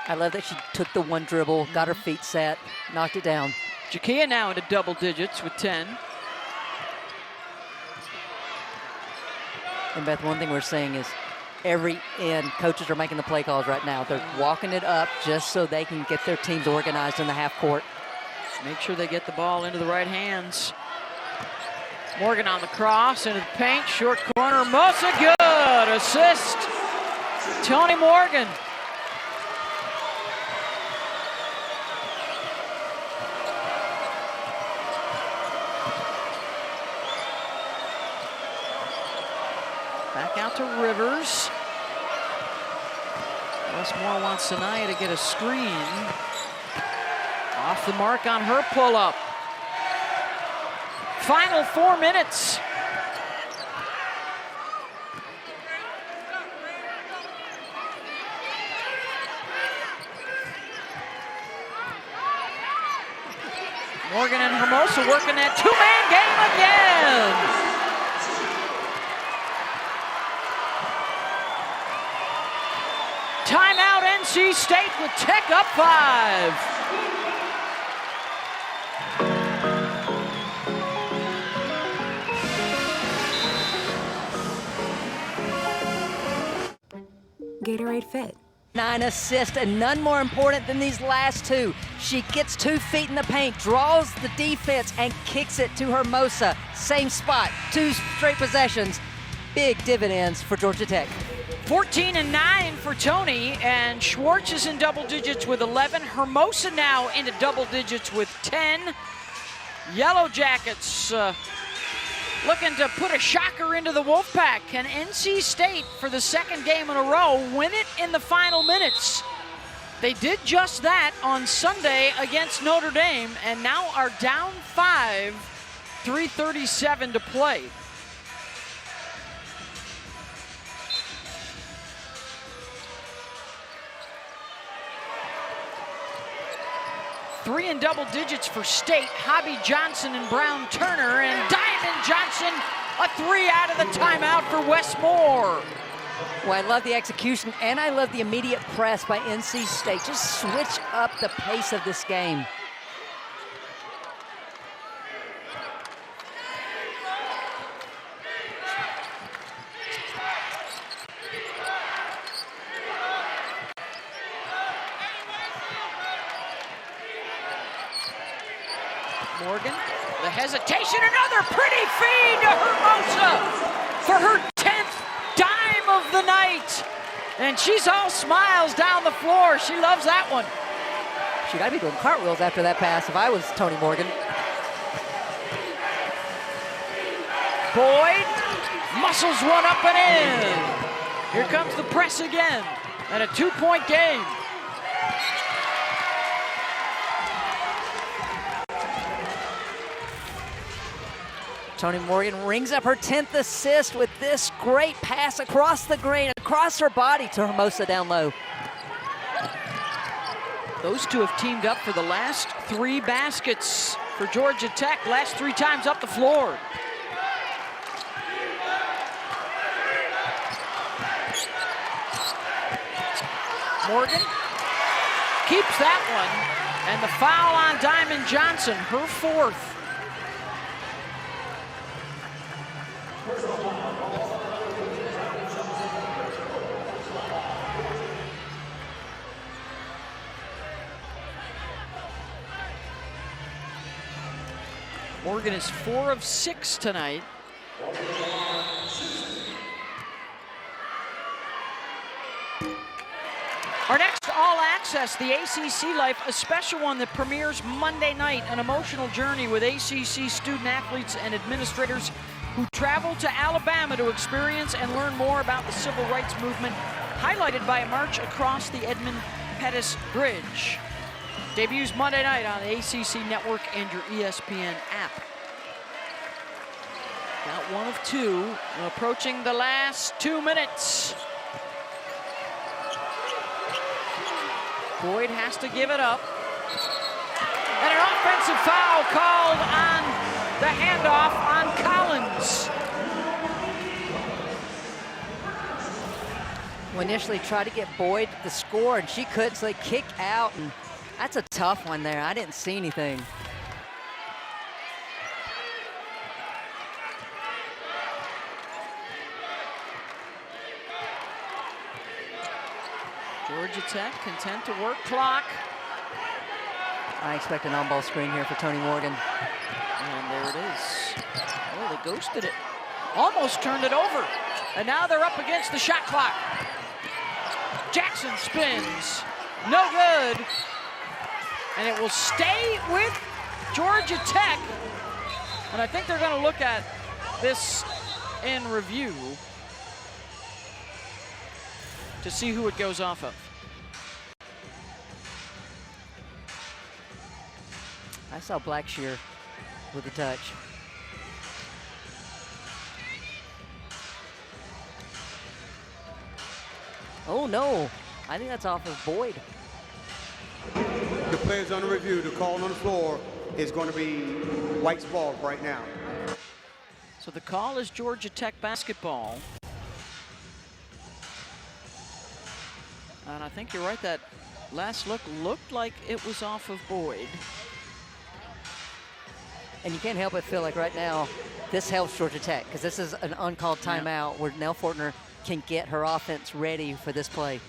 I love that she took the one dribble, got her feet set, knocked it down. Jakia now into double digits with 10. And Beth, one thing we're seeing is every end, coaches are making the play calls right now. They're walking it up just so they can get their teams organized in the half court. Make sure they get the ball into the right hands. Morgan on the cross, into the paint, short corner, Hermosa, good, assist, Tonie Morgan. Back out to Rivers. Westmore wants Sanaya to get a screen. Off the mark on her pull-up. Final 4 minutes. Morgan and Hermosa working that two-man game again. Timeout, NC State with Tech up 5. Gatorade Fit. 9 assists, and none more important than these last two. She gets 2 feet in the paint, draws the defense, and kicks it to Hermosa. Same spot, 2 straight possessions. Big dividends for Georgia Tech. 14 and 9 for Tonie, and Schwartz is in double digits with 11. Hermosa now into double digits with 10. Yellow Jackets looking to put a shocker into the Wolfpack. Can NC State, for the second game in a row, win it in the final minutes? They did just that on Sunday against Notre Dame, and now are down 5, 3:37 to play. Three in double digits for State. Hobby Johnson and Brown Turner, and Diamond Johnson, a 3 out of the timeout for Westmore. Well, I love the execution, and I love the immediate press by NC State. Just switch up the pace of this game. Morgan, the hesitation, another pretty feed to Hermosa for her 10th dime of the night. And she's all smiles down the floor. She loves that one. She got to be doing cartwheels after that pass if I was Tonie Morgan. Boyd muscles one up and in. Here comes the press again, and a 2-point game. Tonie Morgan rings up her 10th assist with this great pass across the green, across her body to Hermosa down low. Those two have teamed up for the last 3 baskets for Georgia Tech, last 3 times up the floor. Morgan keeps that one, and the foul on Diamond Johnson, her 4th. Morgan is 4 of 6 tonight. Our next All Access, the ACC Life, a special one that premieres Monday night, an emotional journey with ACC student athletes and administrators who travel to Alabama to experience and learn more about the civil rights movement, highlighted by a march across the Edmund Pettus Bridge. Debuts Monday night on the ACC Network and your ESPN app. Got 1 of 2, approaching the last 2 minutes. Boyd has to give it up. And an offensive foul called on the handoff on Collins. We initially tried to get Boyd to score, and she couldn't, so they kicked out. And that's a tough one there. I didn't see anything. Georgia Tech content to work clock. I expect an on-ball screen here for Tonie Morgan. And there it is. Oh, they ghosted it. Almost turned it over. And now they're up against the shot clock. Jackson spins. No good. And it will stay with Georgia Tech. And I think they're going to look at this in review to see who it goes off of. I saw Blackshear with a touch. Oh no, I think that's off of Boyd. The players under review, the call on the floor is going to be White's ball right now. So the call is Georgia Tech basketball. And I think you're right, that last look looked like it was off of Boyd. And you can't help but feel like right now, this helps Georgia Tech, because this is an uncalled timeout where Nell Fortner can get her offense ready for this play.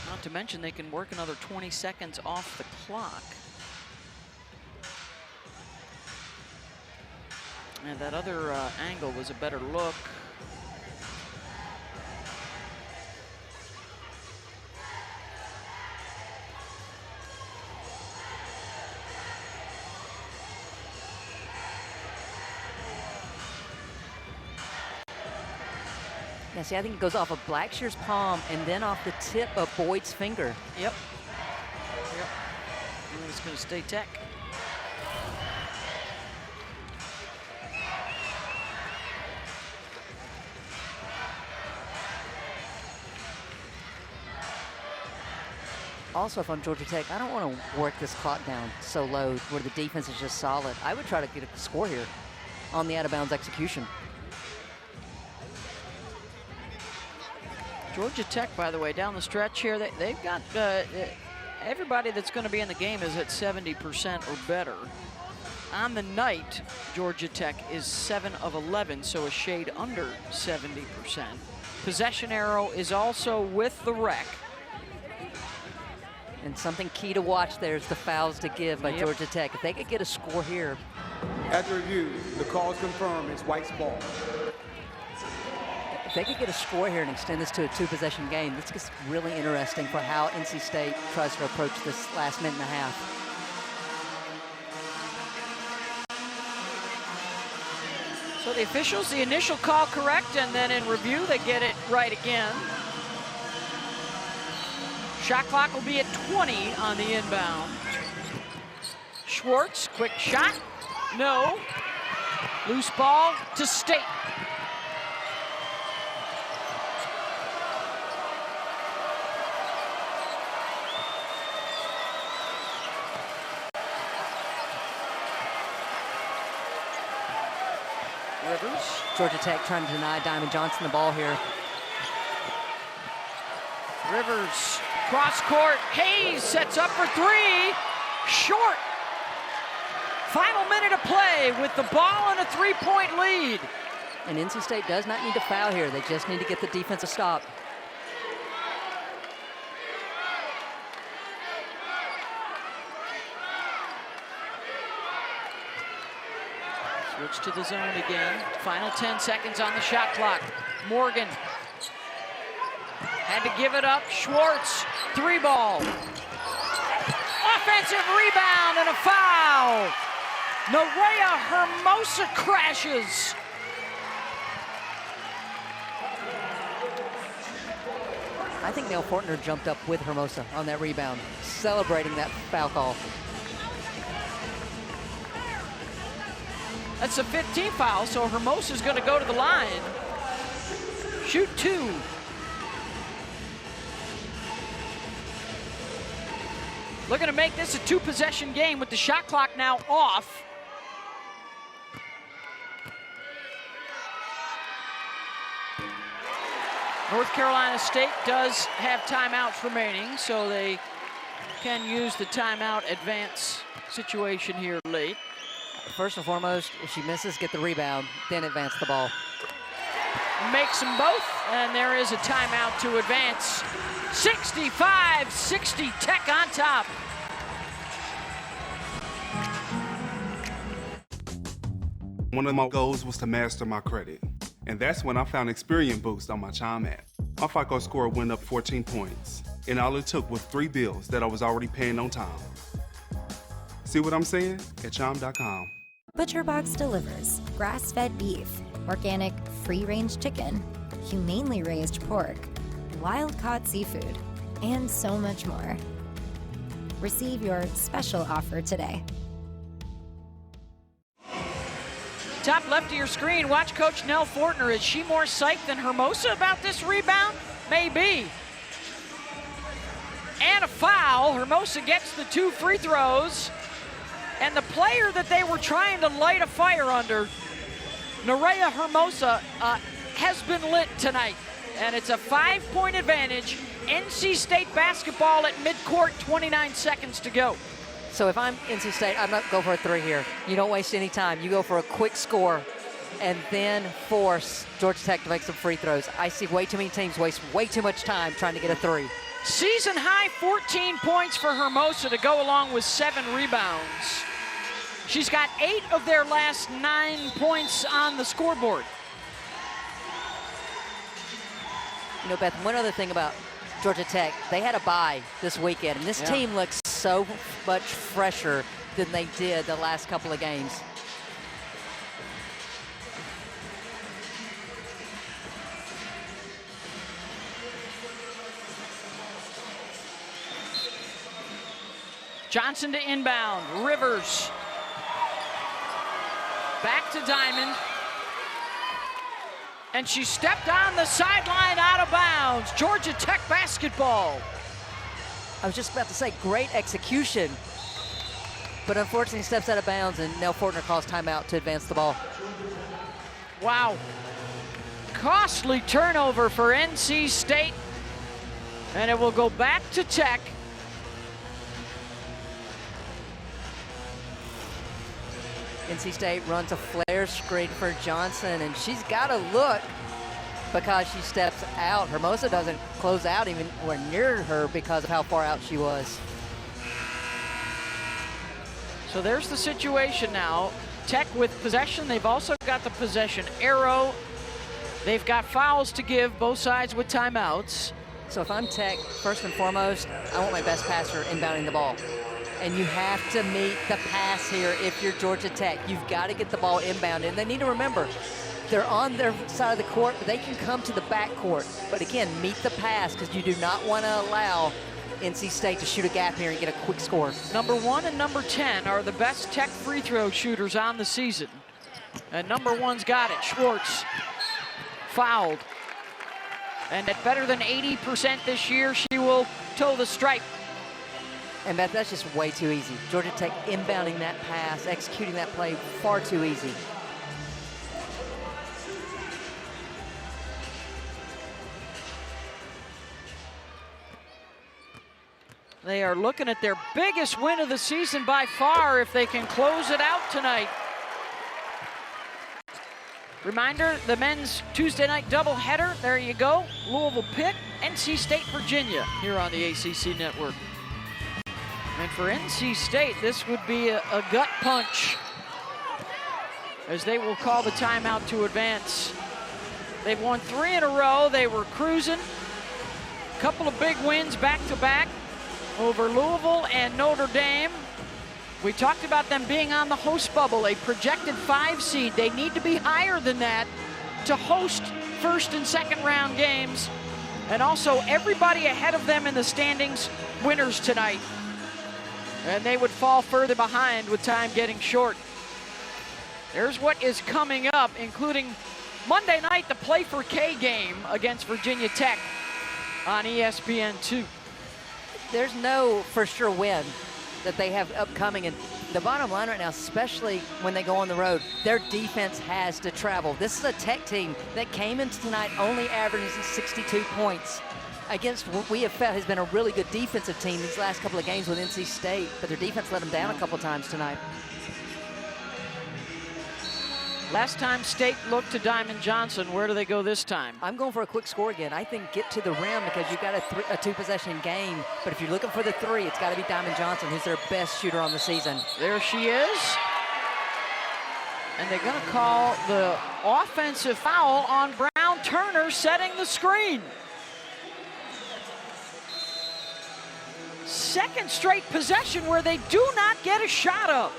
Not to mention they can work another 20 seconds off the clock. And that other angle was a better look. Yeah, see, I think it goes off of Blackshear's palm and then off the tip of Boyd's finger. Yep. Yep. And it's going to stay Tech. Also, if I'm Georgia Tech, I don't want to work this clock down so low where the defense is just solid. I would try to get a score here on the out-of-bounds execution. Georgia Tech, by the way, down the stretch here, they've got everybody that's going to be in the game is at 70% or better. On the night, Georgia Tech is 7 of 11, so a shade under 70%. Possession arrow is also with the rec. And something key to watch there is the fouls to give by Georgia Tech. If they could get a score here. At the review, the call is confirmed. It's White's ball. If they could get a score here and extend this to a two-possession game, this gets really interesting for how NC State tries to approach this last minute and a half. So the officials, the initial call correct, and then in review, they get it right again. Shot clock will be at 20 on the inbound. Schwartz, quick shot, no. Loose ball to State. Rivers. Georgia Tech trying to deny Diamond Johnson the ball here. Rivers, cross court. Hayes sets up for three. Short. Final minute of play with the ball and a three-point lead. And NC State does not need to foul here. They just need to get the defensive stop. Switch to the zone again. Final 10 seconds on the shot clock. Morgan had to give it up. Schwartz, three ball. Offensive rebound and a foul. Nerea Hermosa crashes. I think Nell Fortner jumped up with Hermosa on that rebound, celebrating that foul call. That's a 15th foul, so Hermosa's going to go to the line. Shoot two. looking to make this a 2-possession game with the shot clock now off. North Carolina State does have timeouts remaining, so they can use the timeout advance situation here late. First and foremost, if she misses, get the rebound, then advance the ball. Makes them both, and there is a timeout to advance. 65-60, Tech on top. One of my goals was to master my credit. And that's when I found Experian Boost on my Chime app. My FICO score went up 14 points, and all it took was 3 bills that I was already paying on time. See what I'm saying? At Chime.com. ButcherBox delivers grass-fed beef, organic, free-range chicken, humanely raised pork, wild-caught seafood, and so much more. Receive your special offer today. Top left of your screen, watch Coach Nell Fortner. Is she more psyched than Hermosa about this rebound? Maybe. And a foul. Hermosa gets the 2 free throws. And the player that they were trying to light a fire under, Nerea Hermosa, has been lit tonight. And it's a 5-point advantage. NC State basketball at midcourt, 29 seconds to go. So if I'm NC State, I'm not going for a 3 here. You don't waste any time. You go for a quick score and then force Georgia Tech to make some free throws. I see way too many teams waste way too much time trying to get a 3. Season high 14 points for Hermosa to go along with 7 rebounds. She's got 8 of their last 9 points on the scoreboard. You know, Beth, one other thing about Georgia Tech, they had a bye this weekend, and this team looks so much fresher than they did the last couple of games. Johnson to inbound, Rivers. Back to Diamond. And she stepped on the sideline out of bounds. Georgia Tech basketball. I was just about to say, great execution. But unfortunately steps out of bounds, and Nell Fortner calls timeout to advance the ball. Wow. Costly turnover for NC State. And it will go back to Tech. NC State runs a flare screen for Johnson, and she's got to look because she steps out. Hermosa doesn't close out even near her because of how far out she was. So there's the situation now. Tech with possession. They've also got the possession arrow. They've got fouls to give, both sides with timeouts. So if I'm Tech, first and foremost, I want my best passer inbounding the ball. And you have to meet the pass here if you're Georgia Tech. You've got to get the ball inbounded. And they need to remember, they're on their side of the court, but they can come to the back court. But again, meet the pass, because you do not want to allow NC State to shoot a gap here and get a quick score. Number 1 and number 10 are the best Tech free throw shooters on the season. And number 1's got it. Schwartz fouled. And at better than 80% this year, she will toe the stripe. And Beth, that's just way too easy. Georgia Tech inbounding that pass, executing that play, far too easy. They are looking at their biggest win of the season by far if they can close it out tonight. Reminder, the men's Tuesday night doubleheader, there you go. Louisville Pitt, NC State, Virginia, here on the ACC Network. And for NC State, this would be a gut punch, as they will call the timeout to advance. They've won 3 in a row. They were cruising. A couple of big wins back-to-back over Louisville and Notre Dame. We talked about them being on the host bubble, a projected 5 seed. They need to be higher than that to host first and second round games. And also everybody ahead of them in the standings, winners tonight. And they would fall further behind with time getting short. There's what is coming up, including Monday night, the Play for K game against Virginia Tech on ESPN2. there's no for sure win that they have upcoming. And the bottom line right now, especially when they go on the road, their defense has to travel. This is a Tech team that came into tonight only averaging 62 points against what we have felt has been a really good defensive team these last couple of games with NC State, but their defense let them down a couple times tonight. Last time State looked to Diamond Johnson, where do they go this time? I'm going for a quick score again. I think get to the rim because you've got a two-possession game, but if you're looking for the three, it's got to be Diamond Johnson, who's their best shooter on the season. There she is. And they're going to call the offensive foul on Brown Turner setting the screen. Second straight possession where they do not get a shot up.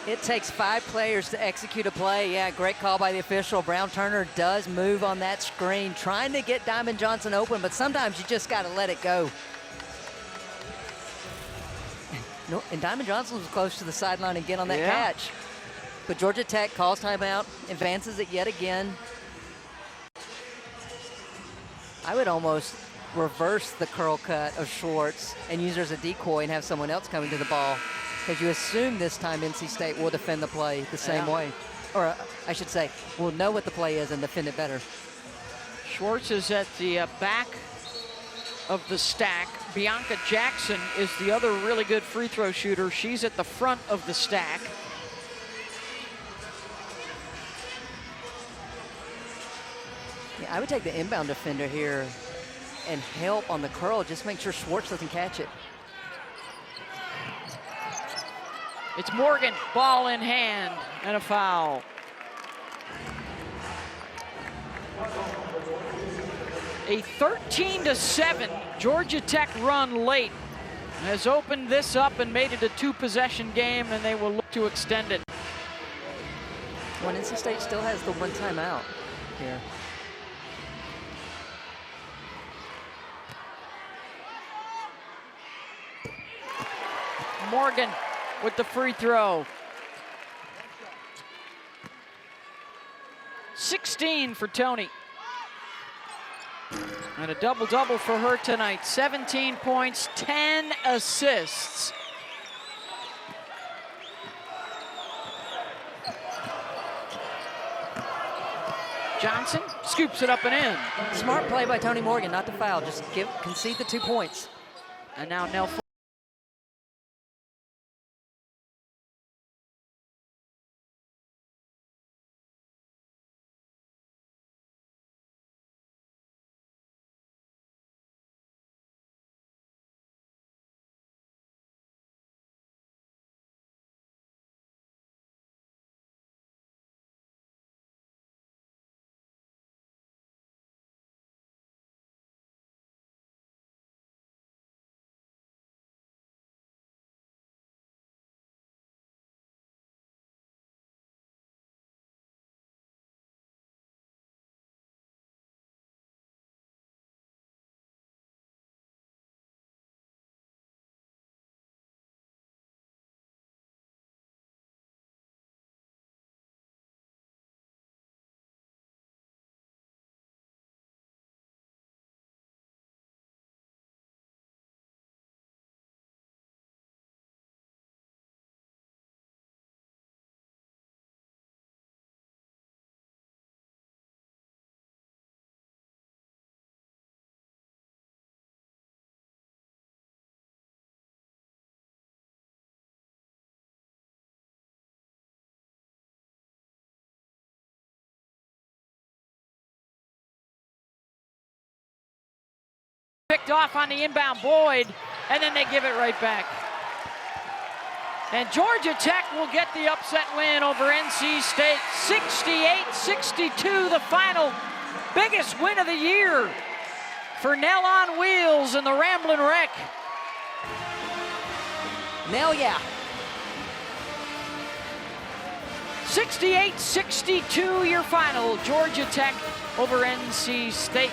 It takes 5 players to execute a play. Yeah, great call by the official. Brown Turner does move on that screen, trying to get Diamond Johnson open, but sometimes you just got to let it go. And Diamond Johnson was close to the sideline again on that catch. But Georgia Tech calls timeout, advances it yet again. I would almost reverse the curl cut of Schwartz and use her as a decoy and have someone else coming to the ball, because you assume this time NC State will defend the play the same way. Or I should say, will know what the play is and defend it better. Schwartz is at the back of the stack. Bianca Jackson is the other really good free throw shooter. She's at the front of the stack. Yeah, I would take the inbound defender here and help on the curl. Just make sure Schwartz doesn't catch it. It's Morgan, ball in hand, and a foul. A 13-7 Georgia Tech run late has opened this up and made it a 2-possession game, and they will look to extend it. Well, NC State still has the one timeout here. Morgan with the free throw. 16 for Tonie. And a double-double for her tonight. 17 points, 10 assists. Johnson scoops it up and in. Smart play by Tonie Morgan, not to foul. Just concede the 2 points. And now Nell picked off on the inbound Boyd, and then they give it right back. And Georgia Tech will get the upset win over NC State. 68-62, the final biggest win of the year for Nell on Wheels and the Ramblin' Wreck. Nell, yeah. 68-62 your final. Georgia Tech over NC State.